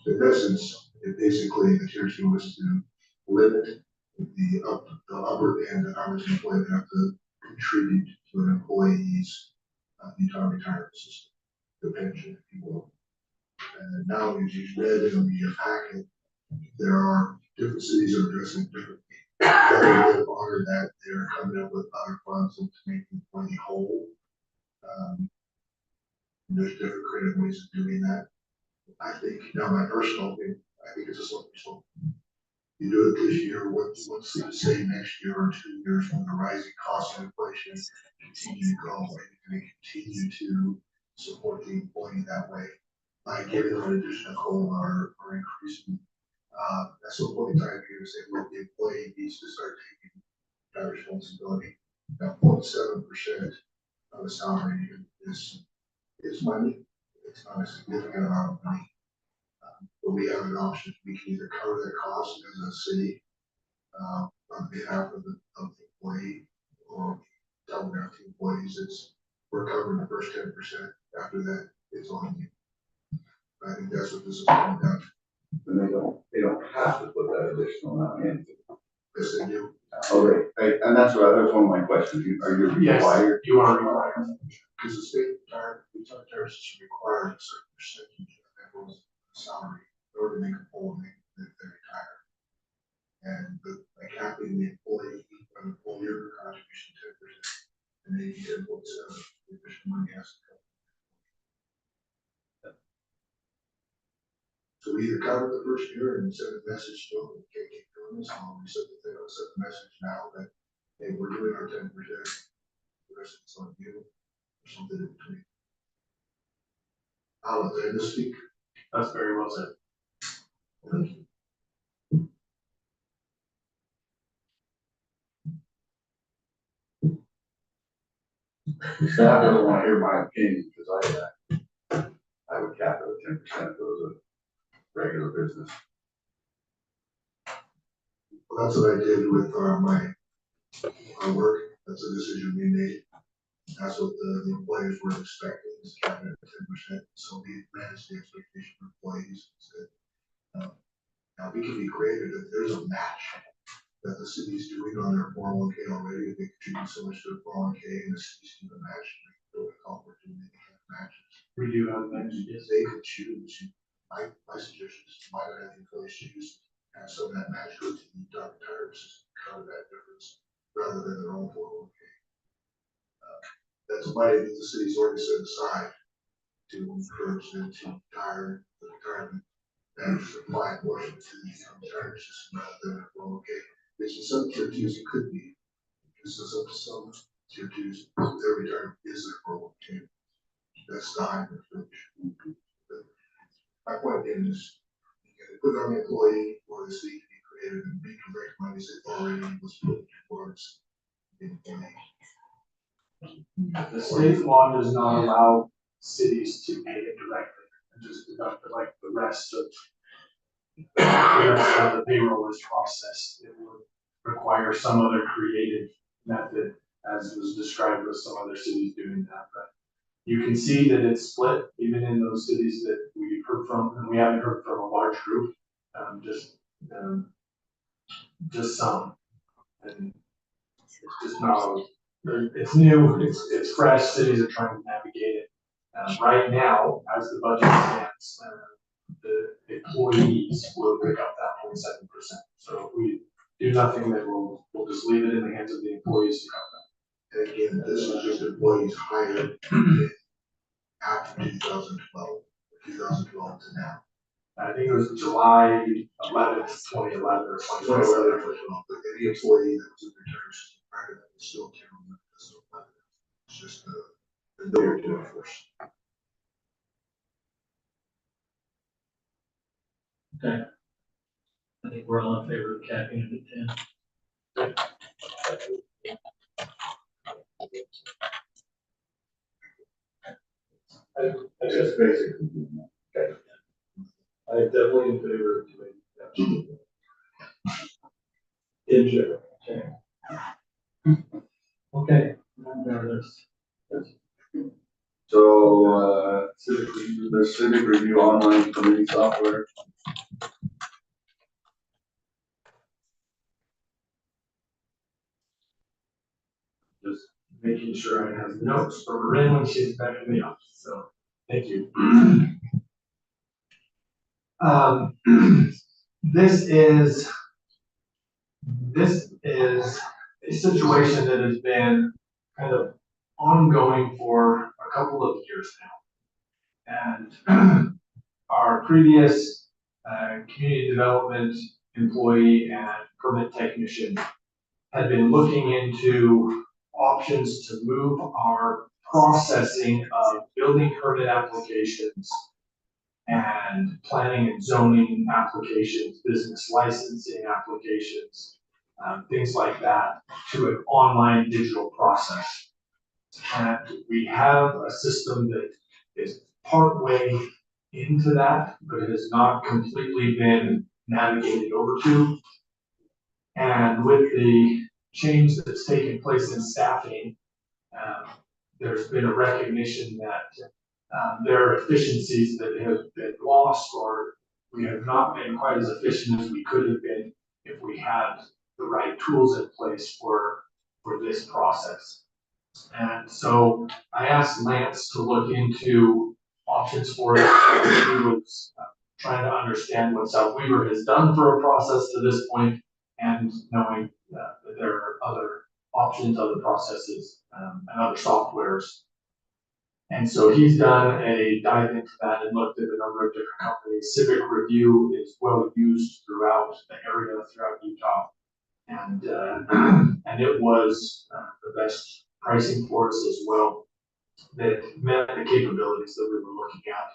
In essence, basically the tier 2 was to limit the upper end of how much employee have to contribute to an employee's retirement system, the pension, if you will. And now, as you've read in the packet, there are different cities that are addressing different honor that they're coming up with other funds to make the employee whole. There's different creative ways of doing that. I think, now my personal opinion, I think it's a slippery slope. You do it this year, what's to say next year or 2 years when the rising cost of inflation continue to go, and you're going to continue to support the employee that way by giving them an additional COLA or increasing. At some point in time, you're going to say, well, the employee needs to start taking that responsibility. That 0.7% of the salary is money. It's not a significant amount of money. But we have an option. We can either cover that cost as a city on behalf of the employee or telegraph to employees, we're covering the first 10%. After that, it's on you. I think that's what this is coming down to. And they don't have to put that additional amount in. Yes, they do. Okay, and that's one of my questions. Are you Yes, required? you are required. Because the state retired is required a certain percentage of everyone's salary in order to make a full make if they retire. And by capping the employee on the full year contribution 10%, and they get what's the additional money has to come. So we either cover the first year and send a message to them, we can't keep doing this, or we send the message now that, hey, we're doing our 10%, the rest is on you, or something in between. I'll let Linda speak. That's very well said. Thank you. Staff doesn't want to hear my opinion because I would cap it at 10% if it was a regular business. Well, that's what I did with my work. That's a decision we made. That's what the employers were expecting, is cap it at 10%. So we managed the expectation for employees. Now we can be creative if there's a match that the city's doing on their 401k already. They contribute so much to the 401k and the city's doing a match. We call it doing matches. We do have matches. Yes, they could choose. My suggestion is to might have the employees choose, and some of that match goes to the retired system to cover that difference rather than their own 401k. That's money that the city's already set aside to encourage them to retire the retirement and supply portion to the retirement system rather than a 401k. Which in some tier twos it could be. This is up to some tier twos, their retirement is their 401k. That's the hybrid approach. My point being is, you gotta put on the employee or the city to be creative and redirect money that already was put towards the employee. The state law does not allow cities to pay it directly and just deduct it like the rest of the payroll is processed. It would require some other creative method, as was described with some other cities doing that. But you can see that it's split even in those cities that we've heard from, and we haven't heard from a large group, just some. And it's just not, it's new, it's fresh, cities are trying to navigate it. Right now, as the budget stands, the employees will pick up that 0.7%. So if we do nothing, then we'll just leave it in the hands of the employees to cover that. And again, this is just employees hired after 2012, 2012 to now. I think it was July 11th, 2011 or 2012. But any employee that was in return prior to that is still counting. It's just the door to enforce. Okay. I think we're all in favor of capping it at 10. I guess basically. Okay. I am definitely in favor of doing that. In general. Okay. So, the civic review online community software. Just making sure I have notes for Marin when she's back in the office. So thank you. This is a situation that has been kind of ongoing for a couple of years now. And our previous community development employee and permit technician had been looking into options to move our processing of building permit applications and planning and zoning applications, business licensing applications, things like that, to an online digital process. And we have a system that is partway into that, but it has not completely been navigated over to. And with the change that's taken place in staffing, there's been a recognition that there are efficiencies that have been lost, or we have not been quite as efficient as we could have been if we had the right tools in place for this process. And so I asked Lance to look into options for us. He was trying to understand what South Weaver has done for a process to this point, and knowing that there are other options, other processes, and other softwares. And so he's done a dive into that and looked at a number of different companies. Civic Review is well used throughout the area, throughout Utah. And it was the best pricing for us as well, that met the capabilities that we were looking at.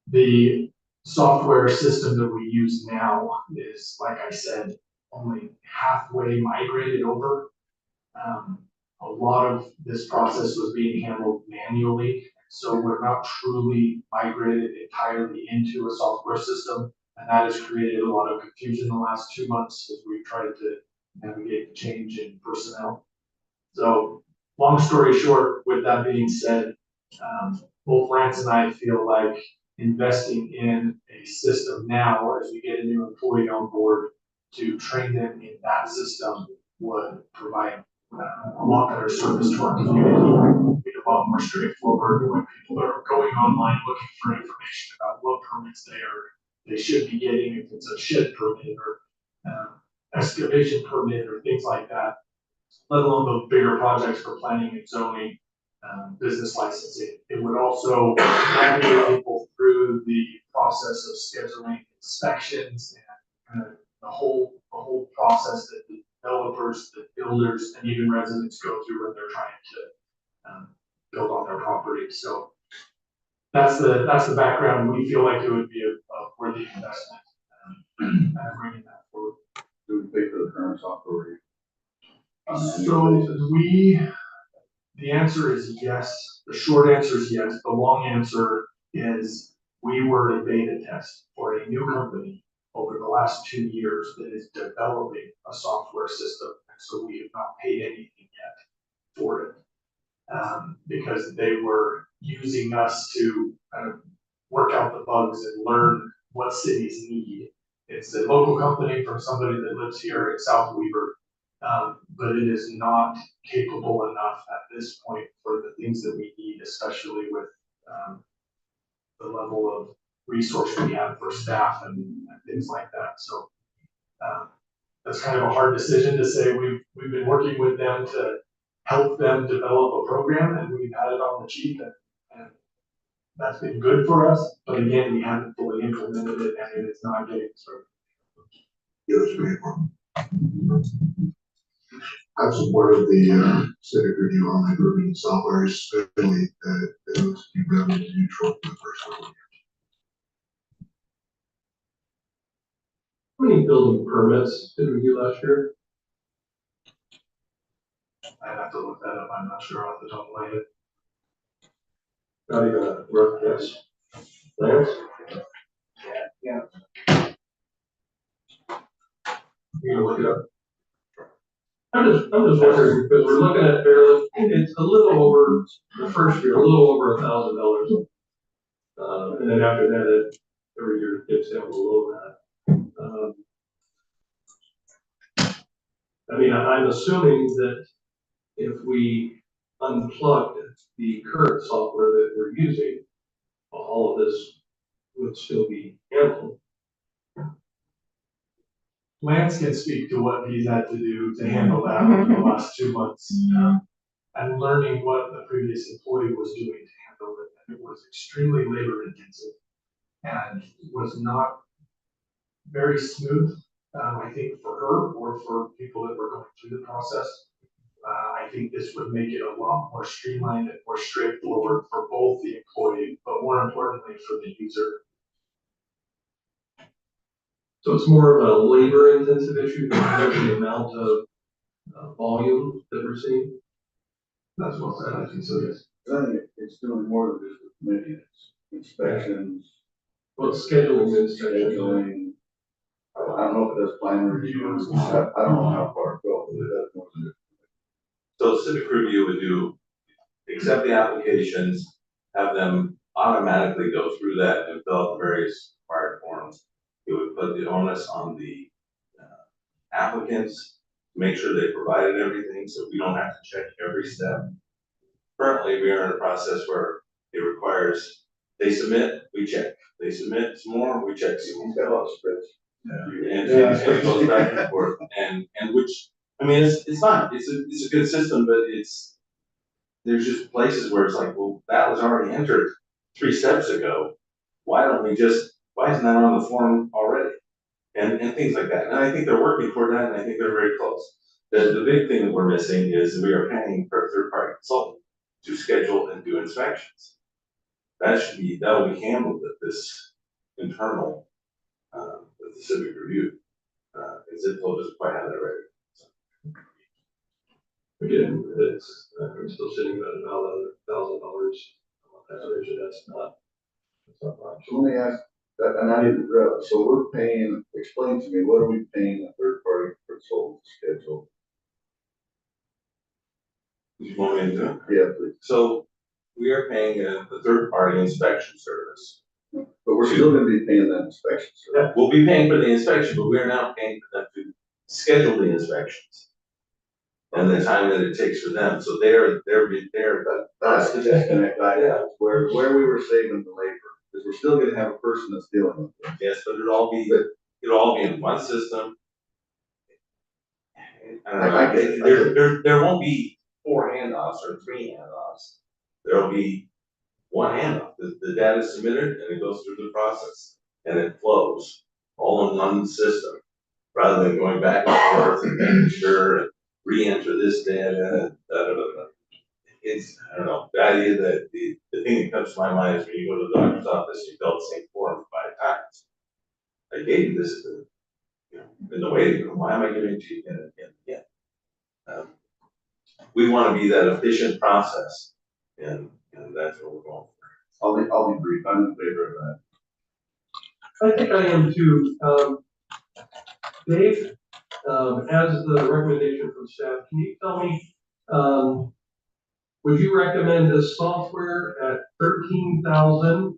The software system that we use now is, like I said, only halfway migrated over. A lot of this process was being handled manually, so we're not truly migrated entirely into a software system, and that has created a lot of confusion the last 2 months as we've tried to navigate the change in personnel. So, long story short, with that being said, both Lance and I feel like investing in a system now, as we get a new employee on board, to train them in that system would provide a lot better service to our community, be a lot more straightforward when people are going online looking for information about what permits they should be getting, if it's a shed permit or excavation permit or things like that, let alone the bigger projects for planning and zoning, business licensing. It would also navigate people through the process of scheduling inspections and the whole process that the developers, the builders, and even residents go through when they're trying to build on their property. So that's the background. We feel like it would be a worthy investment, bringing that forward. Do we pay for the current software? The answer is yes. The short answer is yes. The long answer is we were a beta test for a new company over the last 2 years that is developing a software system. So we have not paid anything yet for it, because they were using us to kind of work out the bugs and learn what cities need. It's a local company from somebody that lives here in South Weaver, but it is not capable enough at this point for the things that we need, especially with the level of resource we have for staff and things like that. So that's kind of a hard decision to say. We've been working with them to help them develop a program, and we've had it on the cheap, and that's been good for us. But again, we haven't fully implemented it, and it's not getting started. Yeah, that's pretty important. I'm supportive of the civic review online improvement software, especially that it looks to be revenue neutral for the first couple of years. How many building permits did we do last year? I'd have to look that up. I'm not sure off the top of my head. Not even a rough guess. Lance? Yeah. You gonna look it up? I'm just wondering, because we're looking at fairly, it's a little over, the first year, a little over $1,000. And then after that, every year it dips down below that. I mean, I'm assuming that if we unplugged the current software that we're using, all of this would still be handled. Lance can speak to what he's had to do to handle that over the last 2 months, and learning what the previous employee was doing to handle it. And it was extremely labor intensive and was not very smooth, I think, for her or for people that were going through the process. I think this would make it a lot more streamlined and more straightforward for both the employee, but more importantly for the user. So it's more of a labor intensive issue than the amount of volume that we're seeing. That's well said, I think so, yes. I think it's doing more than just the committee, it's inspections, Well, scheduling is scheduling. don't know if it does plan reviews, I don't know how far it goes, but it does more than So civic review would do, accept the applications, have them automatically go through that and fill out the various required forms. It would put the onus on the applicants, to make sure they provided everything, so we don't have to check every step. Currently, we are in a process where it requires, they submit, we check, they submit some more, we check some more. He's got a lot of spreads. And it goes back and forth, and which, I mean, it's fine, it's a good system, but there's just places where it's like, well, that was already entered 3 steps ago. Why isn't that on the form already? And things like that, and I think they're working toward that, and I think they're very close. The big thing that we're missing is we are paying for a third-party consultant to schedule and do inspections. That will be handled at this internal, with the civic review. Zippo doesn't quite have that ready. Again, it's, we're still sitting at about $1,000. That's not much. So let me ask, and I didn't realize, so we're paying, explain to me, what are we paying a third party consultant to schedule? You want me to do it? Yeah, please. So we are paying the third-party inspection service. But we're still gonna be paying that inspection service. We'll be paying for the inspection, but we're now paying for them to schedule the inspections. And the time that it takes for them, so they're That's the disconnect I have, where we were saving the labor, because we're still gonna have a person that's dealing with it. yes, but it'll all be in one system. I don't know, I get it. there won't be 4 handoffs or 3 handoffs. There'll be 1 handoff. The data is submitted and it goes through the process and it flows all in one system, rather than going back and forth and making sure and re-enter this data. It's, I don't know, the idea that the thing that comes to my mind is when you go to the doctor's office, you fill the same form 5 times. I gave you this, in the waiting room, why am I giving it to you again and again and again? We want to be that efficient process, and that's what we're going for. I'll be brief, I'm in favor of that. I think I am too. Dave, as the recommendation from staff, can you tell me, would you recommend this software at 13,000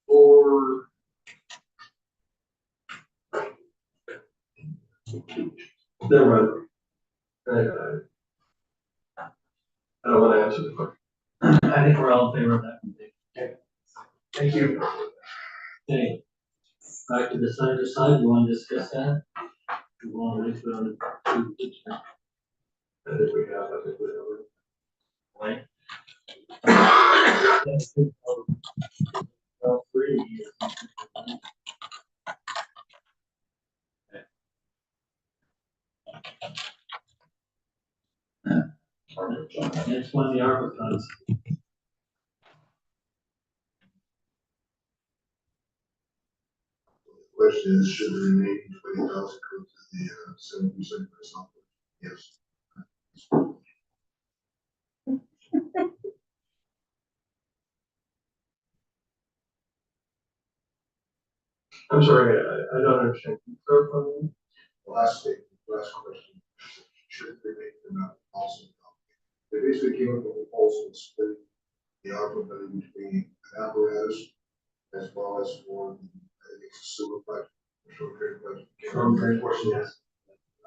or? Never mind. I don't want to answer the question. I think we're all in favor of that one, Dave. Thank you. Okay, back to the side, you want to discuss that? You want to wait for the I think we have. Right. Well, 3 Next one, the ARPA funds. Question is, should the remaining 20,000 go to the 7% for software? Yes. I'm sorry, I don't understand. Can you clarify that? Last question, should the remaining amount also go? They basically came up with a proposal to split the ARPA money between an apparatus as well as for the, I think it's a sewer project, short drain project. Short drain, yes.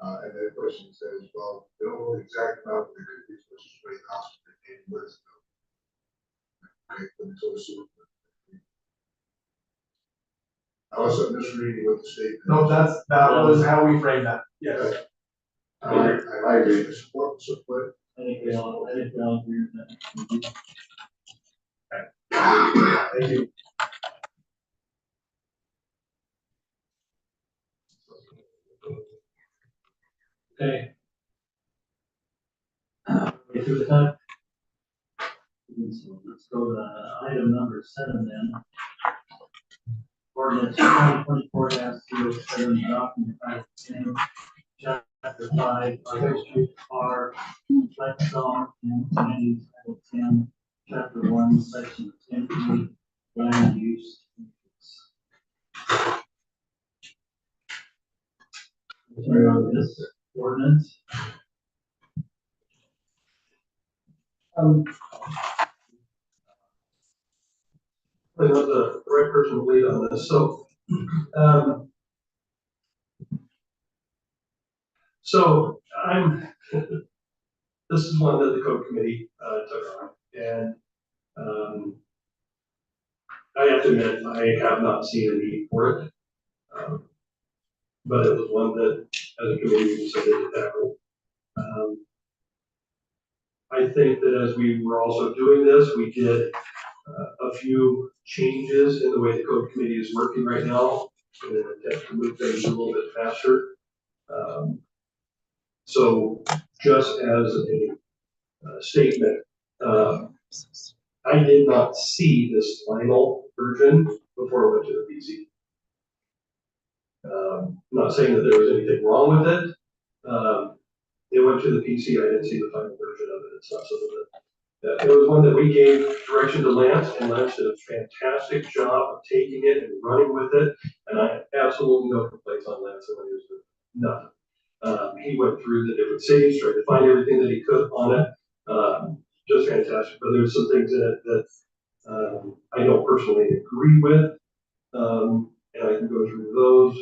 And that question says, well, they don't know the exact amount, but it could be as much as 20,000 for any less. Okay, but it's also sewer. Unless I'm misreading what the state. No, that was how we framed that. Yes. I agree. Support. I think we all agree with that. Thank you. Okay. Get through the time. So let's go to item number 7 then. Ordinance 2024-07, adopting Title 10, Chapter 5, Street R, Flex Zone, and Title 10, Chapter 1, Section 10, land use. this ordinance. I know the right person to lead on this, um, so this is one that the code committee, took on, and, I have to admit, I have not seen a need for it. But it was one that, as a committee, we decided to tackle. I think that as we were also doing this, we did a few changes in the way the code committee is working right now, in an attempt to move things a little bit faster. So just as a statement, I did not see this final version before I went to the PC. I'm not saying that there was anything wrong with it. It went to the PC, I didn't see the final version of it. It's not something that, it was one that we gave direction to Lance, and Lance did a fantastic job of taking it and running with it. And I have absolutely no complaints on Lance when he was doing nothing. He went through the different cities, tried to find everything that he could on it. Just fantastic, but there's some things in it that, I don't personally agree with. And I can go through those,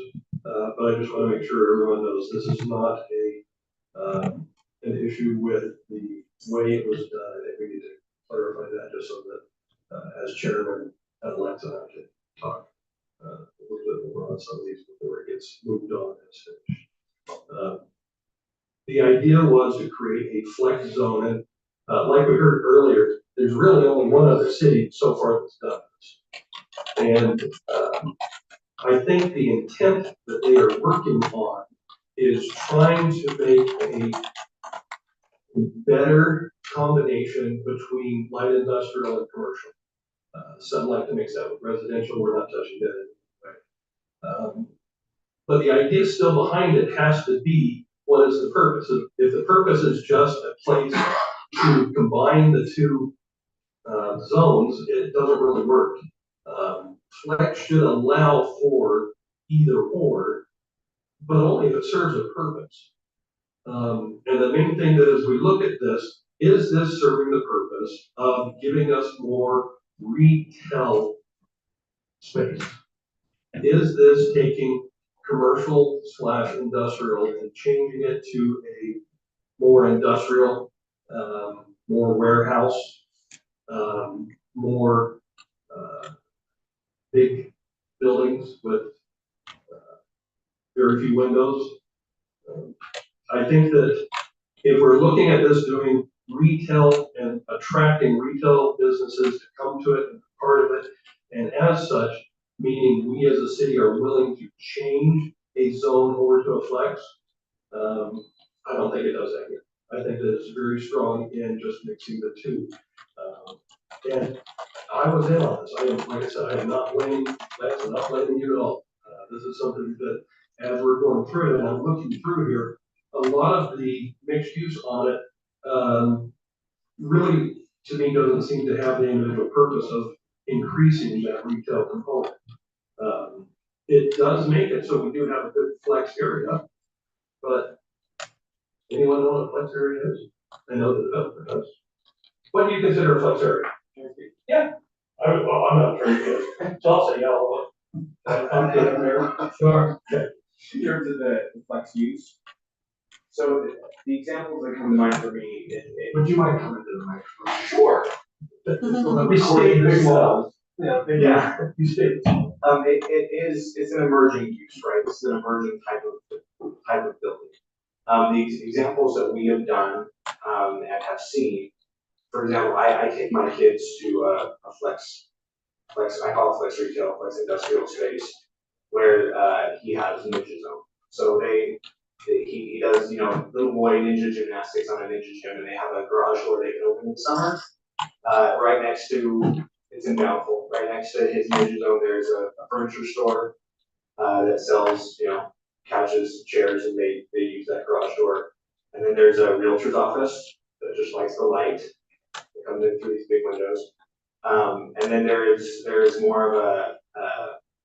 but I just want to make sure everyone knows this is not an issue with the way it was done. I think we need to clarify that just so that, as chairman, Alexa and I can talk a little bit more on some of these before it gets moved on and finished. The idea was to create a flex zone, and like we heard earlier, there's really only one other city so far that's done this. And I think the intent that they are working on is trying to make a better combination between light industrial and commercial. Some like to mix that with residential, we're not touching that anyway. But the idea still behind it has to be, what is the purpose? If the purpose is just a place to combine the two zones, it doesn't really work. Flex should allow for either or, but only if it serves a purpose. And the main thing that as we look at this, is this serving the purpose of giving us more retail space? Is this taking commercial / industrial and changing it to a more industrial, more warehouse, more big buildings with very few windows? I think that if we're looking at this doing retail and attracting retail businesses to come to it and be part of it, and as such, meaning we as a city are willing to change a zone over to a flex, I don't think it does that here. I think that it's very strong in just mixing the two. And I was in on this. I am, like I said, I am not blaming Lance, I'm not blaming you at all. This is something that, as we're going through it, and I'm looking through here, a lot of the mixed use on it, really, to me, doesn't seem to have the individual purpose of increasing that retail component. It does make it so we do have a good flex area, but anyone know what a flex area is? I know the developer does. What do you consider a flex area? Yeah. Well, I'm not very good, so I'll say yellow. I'm kidding there. Sure. Okay. In terms of the flex use. So the examples that come to mind for me, Would you mind coming to the microphone? sure. We stayed this long. Yeah. You stayed. It's an emerging use, right? It's an emerging type of building. The examples that we have done, and have seen, for example, I take my kids to a flex, I call it flex retail, flex industrial space, where he has ninja zone. So he does, little boy ninja gymnastics on a ninja gym, and they have a garage door they can open in the summer. Right next to, it's in Bountiful, right next to his ninja zone, there's a furniture store that sells, couches, chairs, and they use that garage door. And then there's a realtor's office that just likes the light that comes in through these big windows. And then there is more of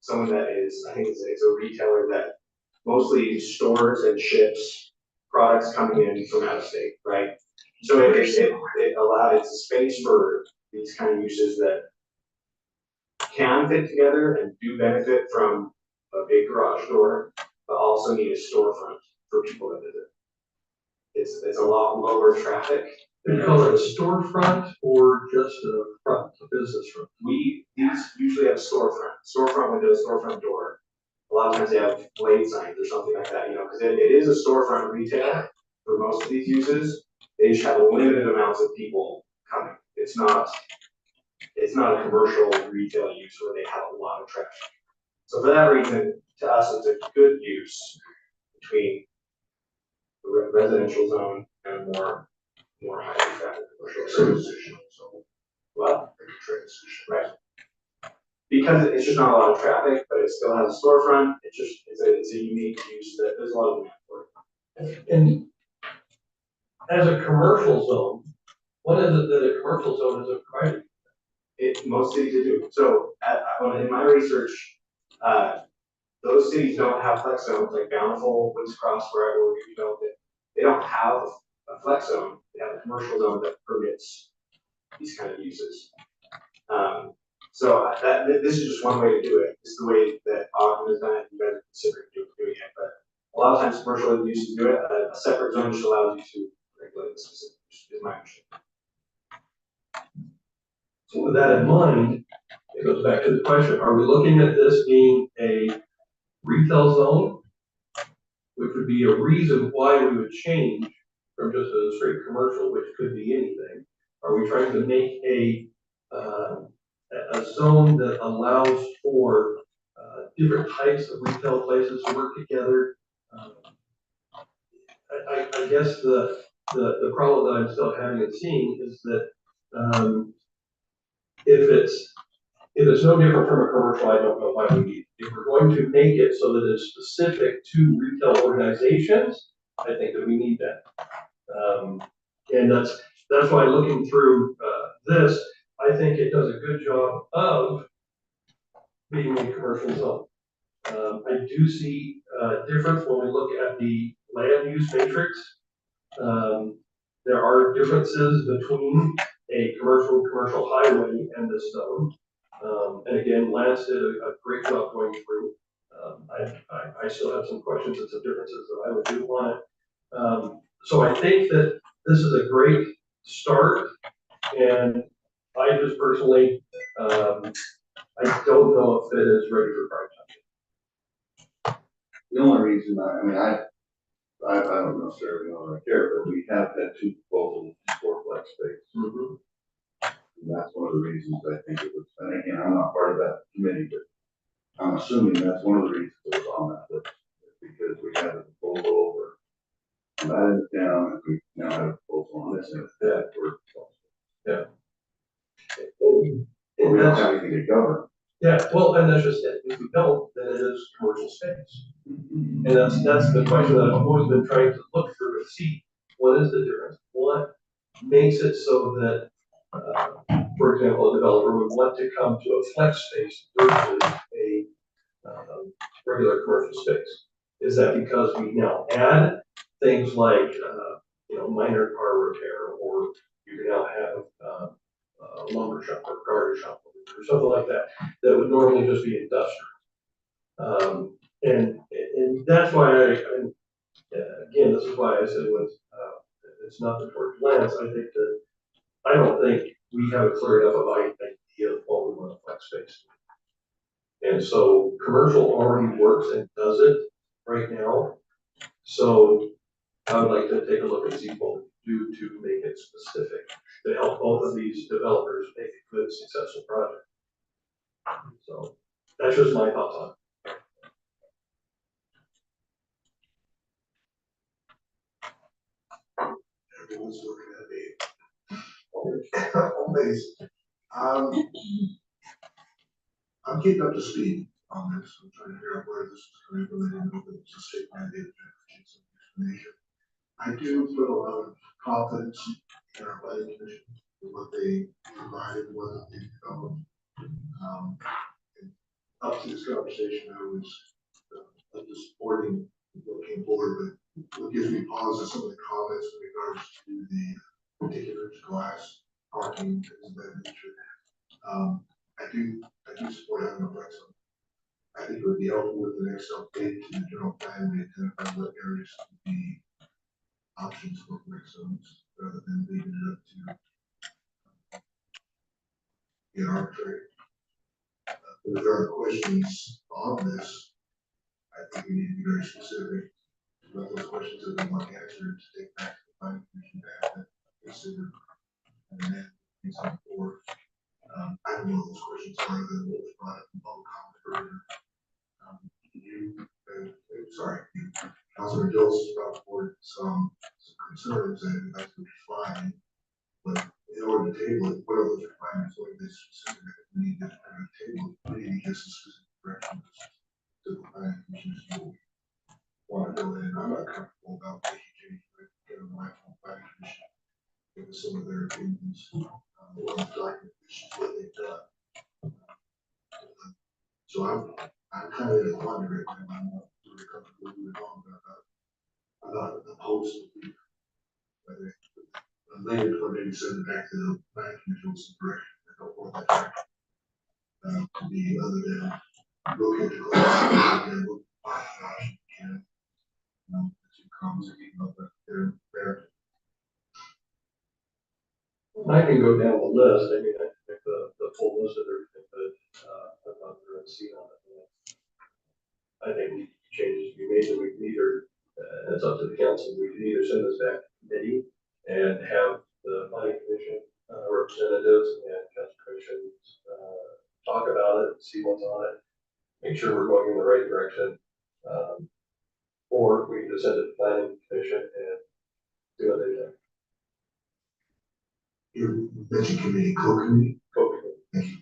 someone that is, I think it's a retailer that mostly stores and ships products coming in from out of state, right? So it allowed, it's a space for these kind of uses that can fit together and do benefit from a big garage door, but also need a storefront for people to visit. It's a lot lower traffic. You call it a storefront or just a front, a business front? These usually have storefront window, storefront door. A lot of times they have blade signs or something like that, because it is a storefront retail for most of these uses. They just have limited amounts of people coming. It's not a commercial retail use where they have a lot of traffic. So for that reason, to us, it's a good use between the residential zone and more highly traffic commercial Transition, so, well, like a transition. right. Because it's just not a lot of traffic, but it still has a storefront, it's a unique use that there's a lot of demand for. And as a commercial zone, what is it that a commercial zone is providing? Most cities do. So in my research, those cities don't have flex zones like Bountiful, Woods Cross, where we developed it. They don't have a flex zone. They have a commercial zone that permits these kind of uses. So this is just one way to do it. This is the way that Ogden has done it. You guys are considering doing it, but a lot of times commercial uses do it. A separate zone just allows you to regulate the specific use, is my understanding. So with that in mind, it goes back to the question, are we looking at this being a retail zone? Which would be a reason why we would change from just a straight commercial, which could be anything. Are we trying to make a zone that allows for different types of retail places to work together? I guess the problem that I'm still having and seeing is that if it's no different from a commercial, I don't know why we need it. If we're going to make it so that it's specific to retail organizations, I think that we need that. And that's why looking through this, I think it does a good job of being a commercial zone. I do see a difference when we look at the land use matrix. There are differences between a commercial highway and this zone. And again, Lance did a great job going through. I still have some questions and some differences that I would do on it. So I think that this is a great start, and I just personally, I don't know if it is ready for prime time. The only reason I don't necessarily know that I care, but we have had two proposals for flex space. Mm-hmm. And that's one of the reasons I think it was, and again, I'm not part of that committee, but I'm assuming that's one of the reasons it was on that list. Because we had a proposal over on that end of town, and we now have a proposal on this end of that. Yeah. We don't have anything to govern. Yeah, well, and that's just it. If we don't, then it is commercial space. And that's the question that I've always been trying to look through and see what is the difference? What makes it so that, for example, a developer would want to come to a flex space versus a regular commercial space? Is that because we now add things like, minor car repair, or you can now have a lumber shop or garden shop or something like that, that would normally just be industrial. And that's why again, this is why I said it's nothing towards Lance. I don't think we have a clear enough of idea of what we want to flex space. And so commercial already works and does it right now. So I would like to take a look and see what we do to make it specific to help both of these developers make a good, successful project. So that's just my thoughts on it. Everyone's looking at me. Always. I'm keeping up to speed on this. I'm trying to figure out where this is coming from. I didn't know that it's a state mandated explanation. I do put a lot of confidence in our planning commission, in what they provided, what they developed. And up to this conversation, I was supporting looking forward, but what gives me pause is some of the comments in regards to the particular glass parking, things of that nature. I do support having a flex zone. I think it would be helpful with the next update to the general plan, we identify what areas could be options for flex zones, rather than leaving it up to be arbitrary. If there are questions on this, I think we need to be very specific about those questions that we want answered to take back to the planning commission to have that considered. And then things on board. I don't know those questions are than what was brought up in public comment earlier. Councilor Dills brought forward some concerns and that's fine. But in order to table it, what are those requirements, what are they specific, we need to table it, we need to get some specific directions to the planning commission. Want to go in, I'm not comfortable about making changes, but getting my planning commission, give us some of their opinions, or the documentation, what they've done. So I'm kind of in a quandary right now, I'm not really comfortable moving on, but I'm not opposed to whether later or maybe send it back to the planning commission with some direction, I don't want that direction. To be other than look at the class, and look at and the two comments that came up, but they're fair. I can go down the list, I mean, I think the full list of everything that, I thought we were gonna see on it. I think changes to be made, that we can either, it's up to the council, we can either send this back to committee and have the planning commission, representatives and council commissions, talk about it, see what's on it, make sure we're going in the right direction. Or we can just send it to the planning commission and do what they think. You mentioned committee, co-committee. Co-committee. Thank you.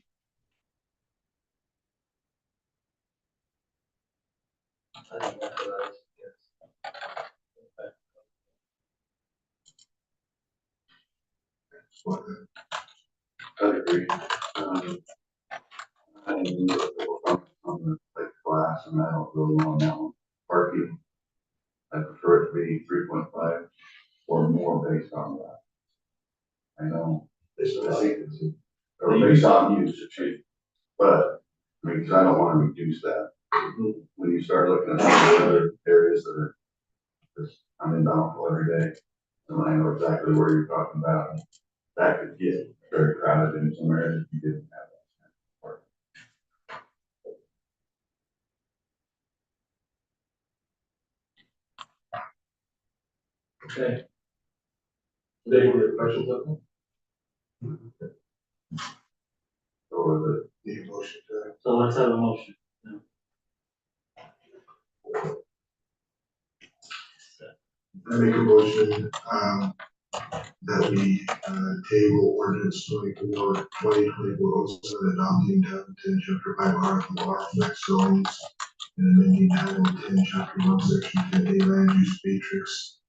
I think that's what I was, What, I agree. I didn't do it on the like glass, and I don't really want that one. Parking, I prefer it to be 3.5 or more based on that. I know it's or based on usage, but I mean, 'cause I don't want to reduce that. When you start looking at the other areas that are, because I'm in Bountiful every day, and I know exactly where you're talking about. That could get very crowded in some areas if you didn't have that. okay. Dave, any other questions of me? Or the need a motion to that? So let's have a motion. I make a motion, that we, table ordinance 2024 adopting Title 10, Chapter 5, Article R, flex zones, and amending Title 10, Chapter 1, Section 10A, land use matrix,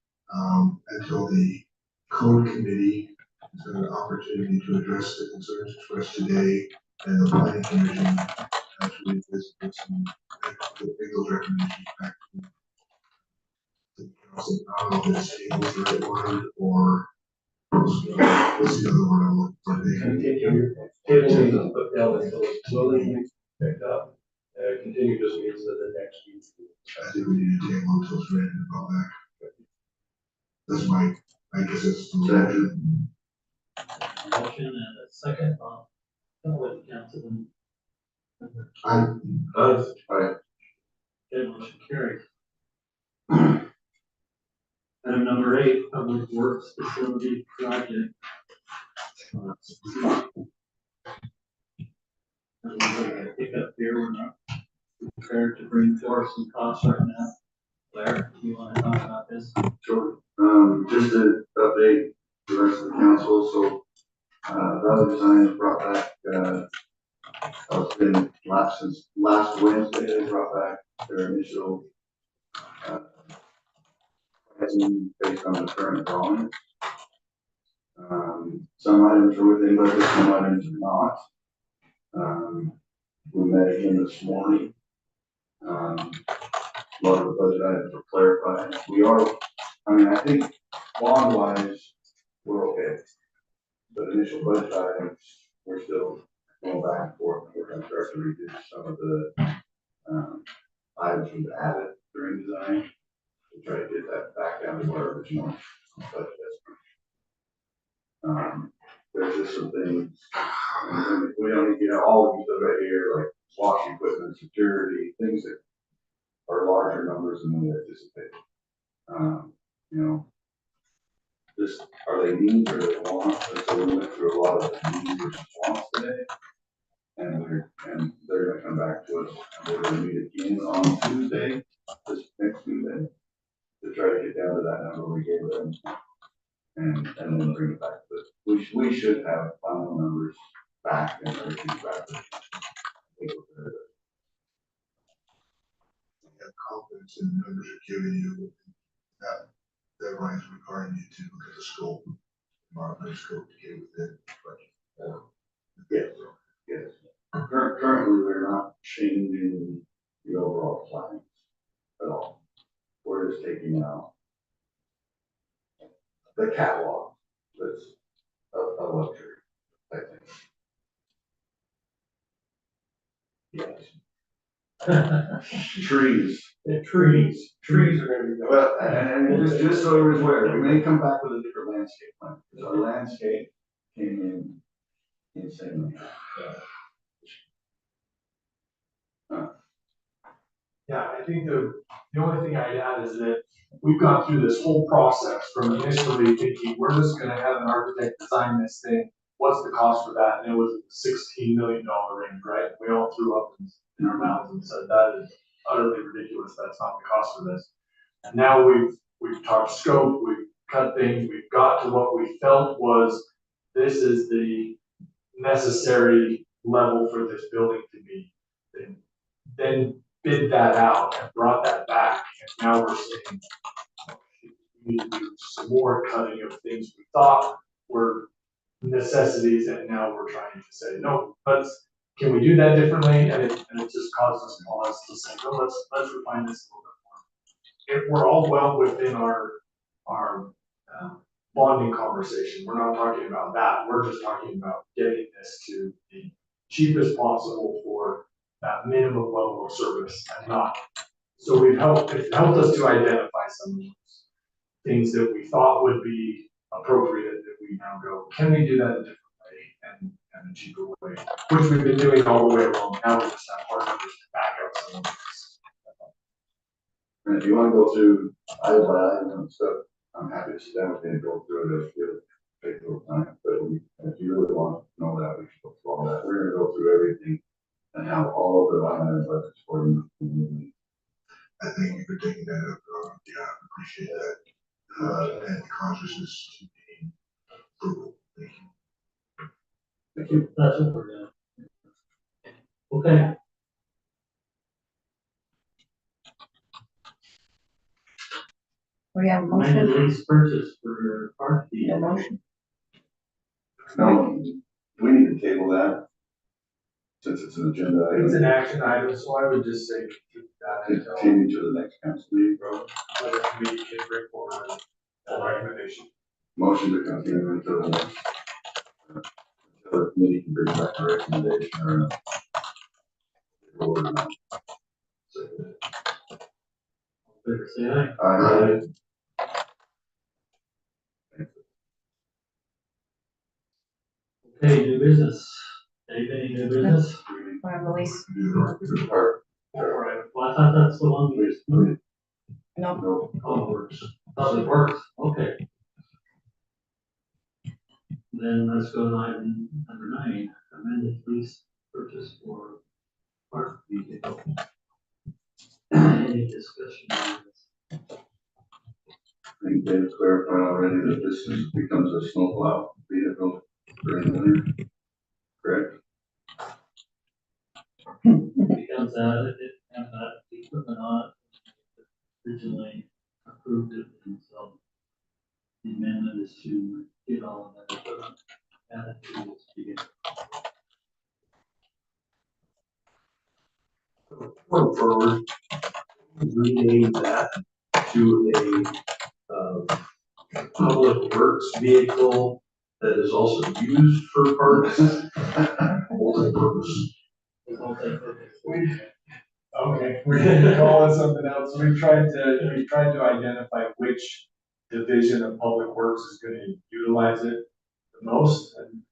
until the code committee has had an opportunity to address the concerns expressed today, and the planning commission has revisit some, take those recommendations back to the council. I don't know if it's able to the right word, or what's the other word I'm looking for? Continue, table means to put down until it's slowly picked up. Continue just means that the next week. I think we need to table until it's ready to go back. That's my, I guess it's the motion. Motion and a second, with Councilman. Okay, motion carries. Item number 8, Public Works Facility Project. Pick up here, we're not prepared to bring forth some costs right now. Blair, do you want to talk about this? Sure. Just to update the rest of the council, so, Valley Design has brought back, it's been since last Wednesday, they brought back their initial, pricing based on the current drawings. Some items are within budget, some items are not. We met again this morning. a lot of the budget items are clarified. We are, I mean, I think bond wise, we're okay. But initial budget items, we're still going back and forth. We're gonna start to reduce some of the, items we've added during design to try to get that back down to our original budget estimate. There's just some things, we don't need to get all of these right here, like wash equipment, security, things that are larger numbers than we anticipated. You know, just, are they needs or they wants? And so we went through a lot of needs versus wants today. And they're gonna come back to us, and we're gonna meet again on Tuesday, this next Tuesday, to try to get down to that number we gave them. And then bring it back to us. We should have final numbers back and everything back. You have confidence in the numbers are giving you, that deadlines requiring you to look at the scope, monitor the scope to get within the budget. Yes, yes. Currently, we're not changing the overall plans at all. We're just taking out the catalog that's a luxury, I think. Yes. Trees. Trees are gonna be. Well, and just so everyone's aware, we may come back with a different landscape plan, because our landscape came in insanely. Yeah, I think the only thing I'd add is that we've gone through this whole process from initially thinking, we're just gonna have an architect design this thing. What's the cost for that? And it was $16 million range, right? We all threw up in our mouths and said, that is utterly ridiculous. That's not the cost for this. And now we've talked scope, we've cut things, we've got to what we felt was, this is the necessary level for this building to be. Then bid that out and brought that back, and now we're saying, we need to do some more cutting of things we thought were necessities, and now we're trying to say, no, can we do that differently? And it just caused us pause to say, no, let's refine this a little bit more. If we're all well within our bonding conversation, we're not talking about that, we're just talking about getting this to the cheapest possible for that minimum level of service and not. So it's helped us to identify some of those things that we thought would be appropriate, that we now go, can we do that a different way and a cheaper way, which we've been doing all the way along. Now we just have partners to back up some of this. And if you wanna go through item by item and stuff, I'm happy to sit down with you and go through it, it'll take a little time, but if you really want to know that, we should go through all that. We're gonna go through everything and how all of the line items are for you. I thank you for taking that up, yeah, I appreciate that, and consciousness to being frugal, thank you. Thank you. That's what we're doing. Okay. We have a Amended motion, lease purchase for park fee. a motion. No, we need to table that, since it's an agenda It's an item, action item, so I would just say keep that until continue to the next council meeting, bro. the committee can bring forward a recommendation. Motion to continue until the next, until the committee can bring back a recommendation or a. Favor say aye. Aye. Okay, new business. Dave, any new business? We have a lease. Or, All right, well, I thought that's the one we. No, no, Oh, works. Public Works, okay. Then let's go to item number 9, amended lease purchase for park vehicle. Any discussion on this? I think David clarified already that this becomes a snowplow vehicle during the winter, correct? Becomes that, it has that equipment on it, originally approved it, and so the amendment is to get all of that equipment added to this vehicle. Forward, rename that to a public works vehicle that is also used for parks. Multi-purpose. Okay, we can call it something else. We tried to identify which division of Public Works is gonna utilize it the most and,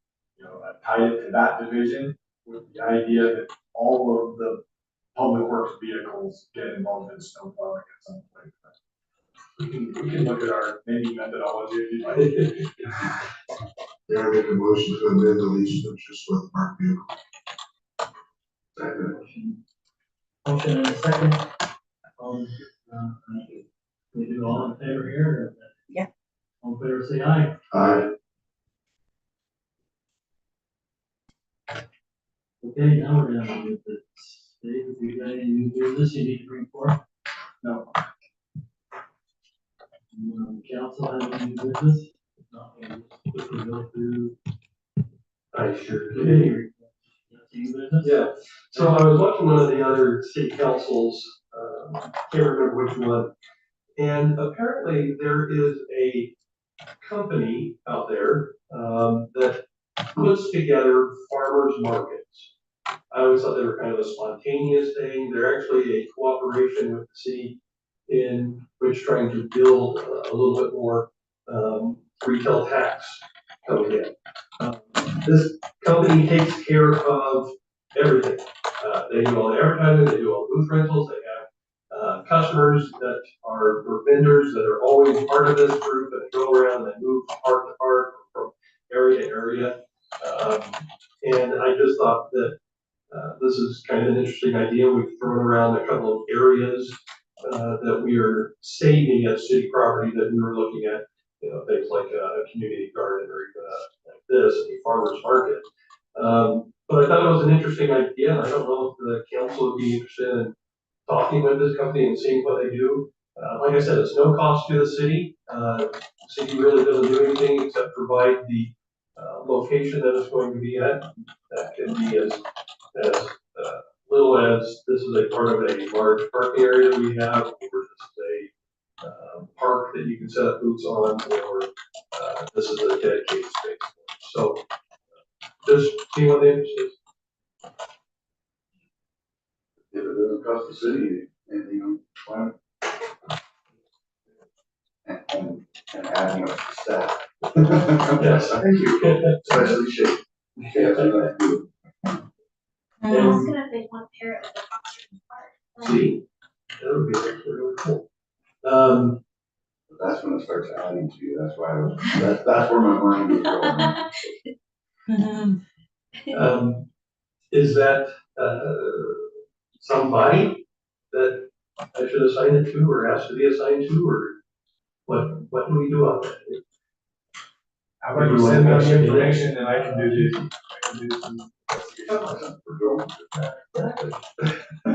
tie it to that division with the idea that all of the Public Works vehicles get involved in snow plowing at some point. We can look at our naming methodology if you'd like. May I make a motion to amend the lease of interest with park vehicle? Motion and a second. We do all in favor here? Yeah. All in favor, say aye. Aye. Okay, now we're down to the Dave, if you got any new business you need to bring forth? No. Council have any new business? If not, we'll just quickly go through. I sure Okay, did. new business? Yeah, so I was watching one of the other city councils, can't remember which one. And apparently there is a company out there, that puts together farmers markets. I always thought they were kind of a spontaneous thing. They're actually a cooperation with the city in which trying to build a little bit more, retail tax coming in. This company takes care of everything. They do all the advertising, they do all the booth rentals, they have customers that are, or vendors that are always part of this group, and they go around and they move from park to park, from area to area. And I just thought that this is kind of an interesting idea. We've thrown around a couple of areas that we are saving as city property that we were looking at, things like a community garden or even like this, a farmer's market. But I thought it was an interesting idea, and I don't know if the council would be interested in talking with this company and seeing what they do. Like I said, it's no cost to the city. The city really doesn't do anything except provide the location that it's going to be at. That can be as little as this is a part of a large parking area that we have, or this is a park that you can set up booths on, or this is a dedicated space. So just see what the interest is. If it doesn't cost the city anything, why? And adding up the staff. Yes, thank you. Especially shape. Yeah, that's good. Mm-hmm. I was gonna think one parrot with a costume part. See, that would be actually really cool. That's when it starts adding to you, that's why, that's where my mind is going. Is that, somebody that I should assign it to, or has to be assigned to, or what do we do on that? How about you send me the information and I can do some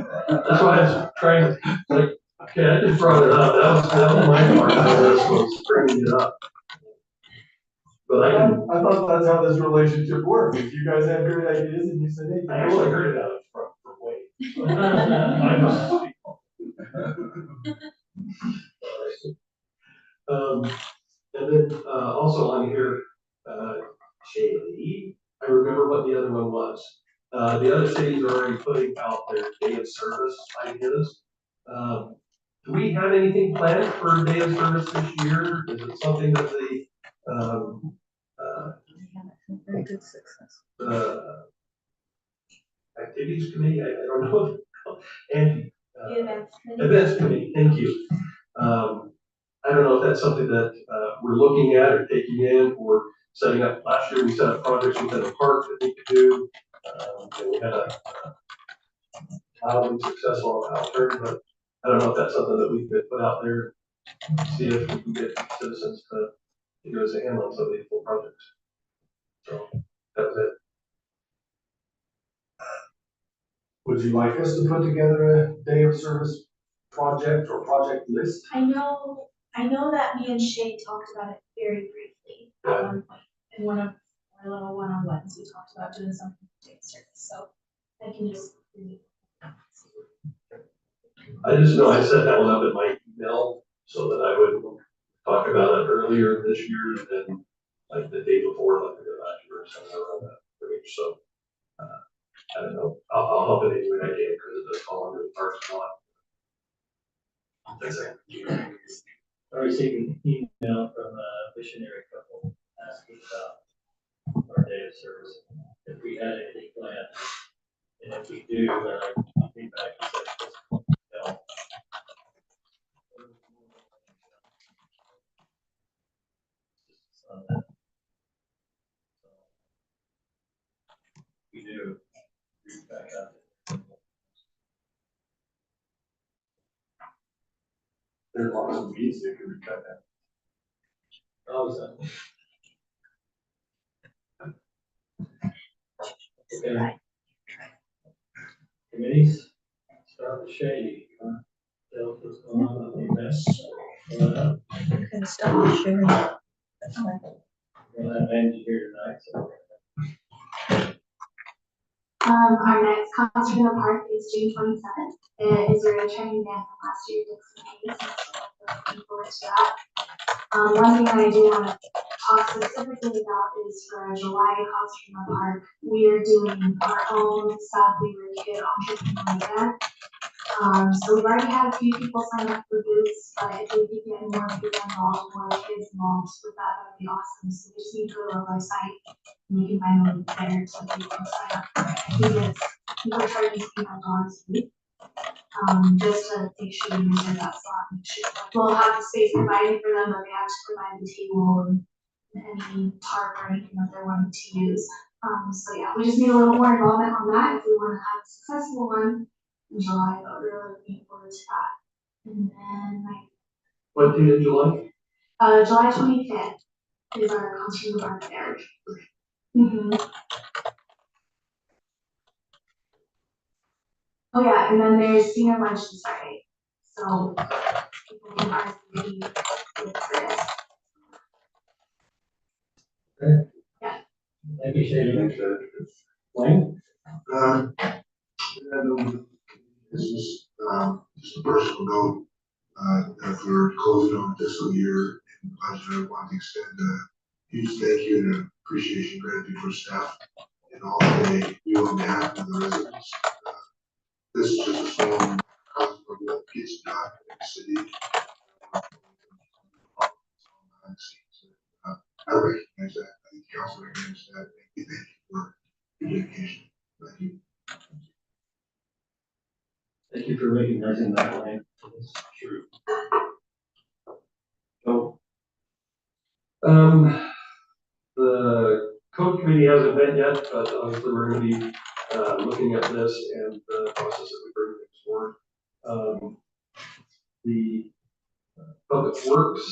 That's why I was trying, like, okay, I just brought it up, that was my part of this, was bringing it up. But I can, I thought that's how this relationship worked. If you guys had great ideas and you said, hey. I actually heard it out from Wade. I must speak. And then, also on here, Shaylee, I remember what the other one was. The other cities are already putting out their day of service ideas. Do we have anything planned for day of service this year? Is it something that the, Very good success. activities committee, I don't know, and, The events committee. events committee, thank you. I don't know if that's something that, we're looking at or taking in, or setting up. Last year, we set up projects within the park that we could do. And we had a mildly successful outturn, but I don't know if that's something that we could put out there, see if we can get citizens to give us a hand on some of these full projects. So that was it. Would you like us to put together a day of service project or project list? I know that me and Shay talked about it very briefly at one point. In one of our little one-on-ones, we talked about doing something for day of service, so I can just. I just know I set that one up in my email so that I would talk about it earlier this year than like the day before, like we did last year or something around that range. So, I don't know. I'll help it any way I can because it does fall under the parks a lot. That's it. I received an email from a missionary couple asking about our day of service, if we had anything planned. And if we do, then I came back and said, no. We do, reach back out. There's lots of weeds that could be cut down. Oh, is that? Okay. Committees, start with Shady. Tell us what's going on with the events. You can stop sharing. We'll have Angie here tonight, so. Our next concert in the park is June 27th. It is a returning band from last year, Dixon Hayes, so we're looking forward to that. One thing that I do want to talk specifically about is for our July concert in the park, we are doing our own South Weaver Kid Entrepreneur Event. So we've already had a few people sign up for booths, but if we could get more people involved, more kids involved with that, that would be awesome. So we just need to go to our website and you can find a link there so people can sign up for it. I think it's, people are charging $25 a week. Just to make sure you reserve that slot, make sure, we'll have the space provided for them, but they have to provide the table and any tarp or anything that they're wanting to use. So yeah, we just need a little more involvement on that if we want to have a successful one in July, but we're really looking forward to that. And then What date in July? July 25th is our concert in the park there. Oh yeah, and then there's senior lunch this Friday, so people can RSVP with Chris. Okay. Yeah. Thank you, Shady. Wayne? This is, just a personal note, that we're closing on fiscal year, and I want to extend a huge thank you and appreciation, gratitude for staff and all that they do on behalf of the residents. This is just a small cause of what gets done in the city. I recognize that, I think you also recognize that, thank you for your dedication, thank you. Thank you for recognizing that, Wayne. It's true. So, the code committee hasn't met yet, but obviously we're going to be looking at this and the process that we bring things forward. The public works,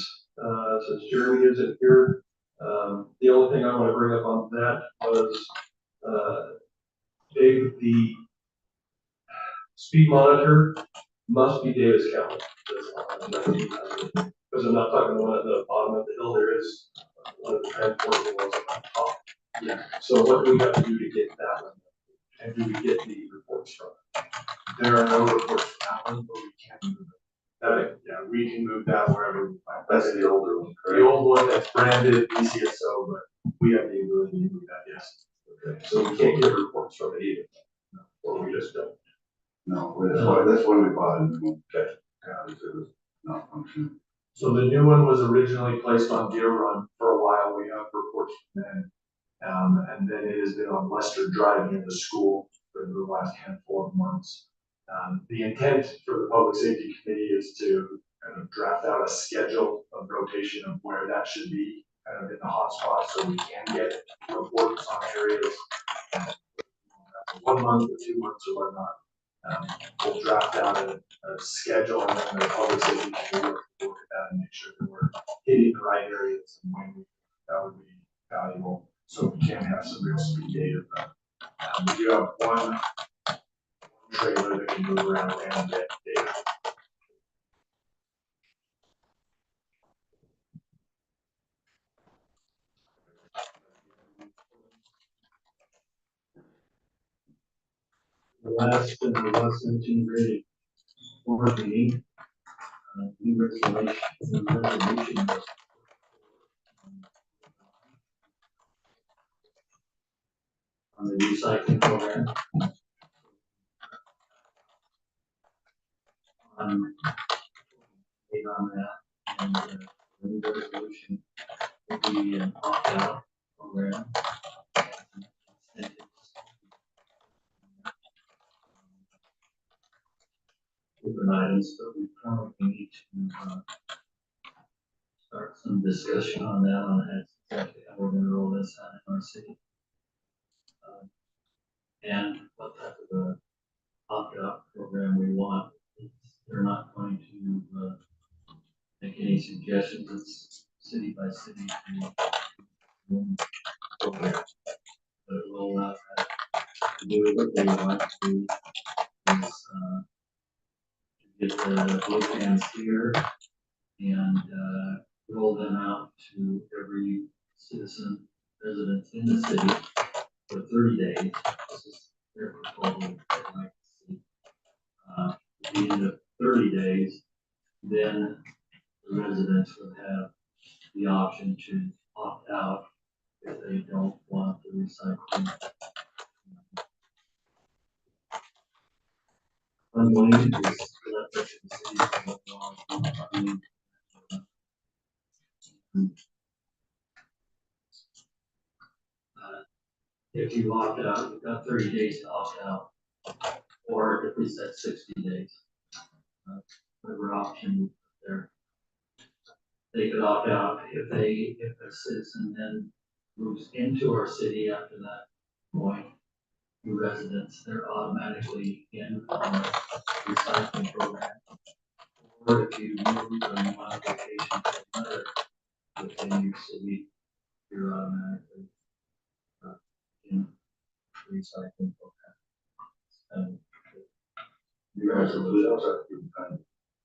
since Jeremy isn't here, the only thing I want to bring up on that was Dave, the speed monitor must be Davis County. Because I'm not talking the one at the bottom of the hill, there is one of the transport ones on top. Yeah. So what do we have to do to get that one? And do we get the reports from it? There are no reports from that one, but we can move it. Okay. Yeah, we can move that wherever we find. That's the older one, The correct? old one that's branded PCSO, but we have the ability to move that, yes. Okay, so we can't get reports from it either, or we just don't. No, that's why we bought it. Okay. It was not functioning. So the new one was originally placed on Deer Run for a while. We have reports from them. And then it has been on Lester Drive near the school for the last handful of months. The intent for the Public Safety Committee is to kind of draft out a schedule of rotation of where that should be kind of in the hot spots so we can get reports on areas. 1 month or 2 months or whatnot. We'll draft out a schedule and then the Public Safety Committee will look at that and make sure that we're hitting the right areas and when that would be valuable. So we can have some real speed data. But we do have one trailer that can move around and get data. The last and the last mentioned grade. board meeting. New resolution. On the recycling program. Made on that, and the new resolution will be an opt-out program. Different items, but we probably need to start some discussion on that, exactly how we're gonna roll this out in our city. And what type of a opt-out program we want. They're not going to make any suggestions, it's city by city. Program. But it will allow that to do what they want to do, is get the blue cans here and roll them out to every citizen resident in the city for 30 days. This is their proposal. I'd like to see. At the end of 30 days, then the residents would have the option to opt out if they don't want the recycling. I'm going to let the city. If you opt out, you've got 30 days to opt out, or if we said 60 days, whatever option you put there. They could opt out if a citizen then moves into our city after that point. New residents, they're automatically in on the recycling program. Or if you move from one location to another within your city, you're automatically in the recycling program. And You guys are really outside, you can kind of,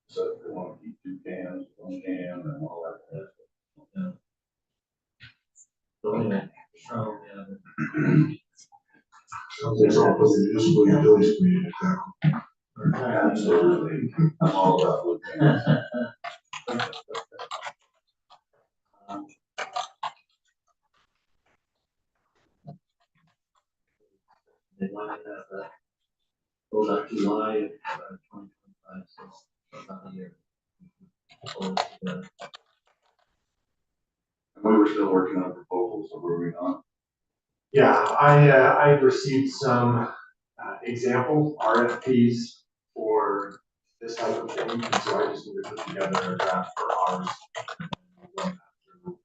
so if they want to keep 2 cans, 1 can and all that. yeah. So anyway, so yeah. It's all for the municipal utilities community to tackle. Absolutely. I'm all about wood cans. They want to have that goes out July of 2025, so about a year. We were still working on proposals, so were we not? Yeah, I received some example RFPs for this type of thing, and so I just need to put together a draft for ours. And we'll run that through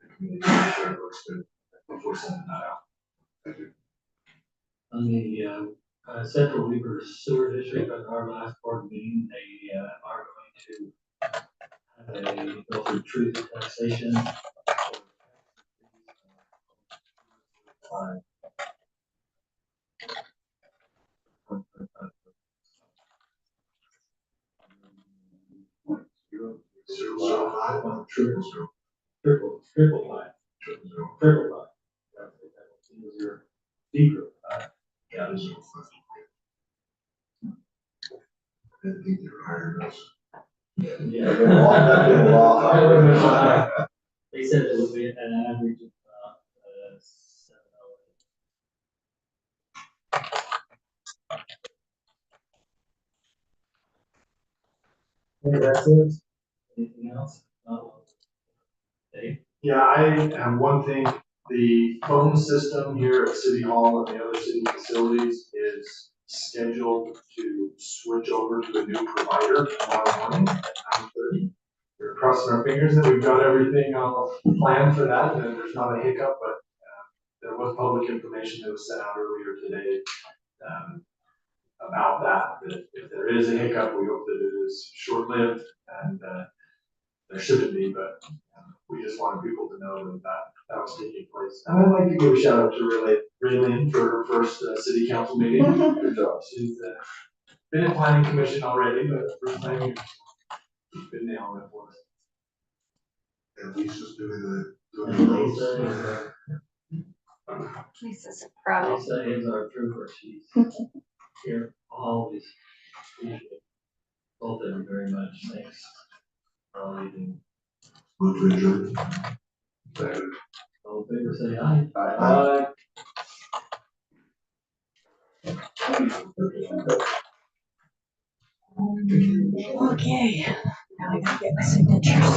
the community, make sure it looks good before sending that out. Thank you. On the Central Weaver Sewer District, at our last board meeting, they are going to go through truth taxation. Triple line. Your deeper. Yeah, this is. I didn't think they were hiring us. Yeah. They said it would be an average of 7 hours. Okay, that's it. Anything else? Okay. Yeah, I have one thing. The phone system here at City Hall and the other city facilities is scheduled to switch over to a new provider tomorrow morning at 9:30. We're crossing our fingers that we've got everything planned for that, and there's not a hiccup, but there was public information that was sent out earlier today about that if there is a hiccup, we hope that it is short-lived, and there shouldn't be, but we just wanted people to know that was taking place. And I'd like to give a shout out to Raylene for her first city council meeting. Good job. She's been in planning commission already, but first time she's been nailing it for us. And Lisa's doing the Lisa's proud. Lisa is our trooper, she's here always. both of you very much. Thanks. For leaving. Move to adjourn. All in favor, say aye. Aye. Okay, now I gotta get my signatures.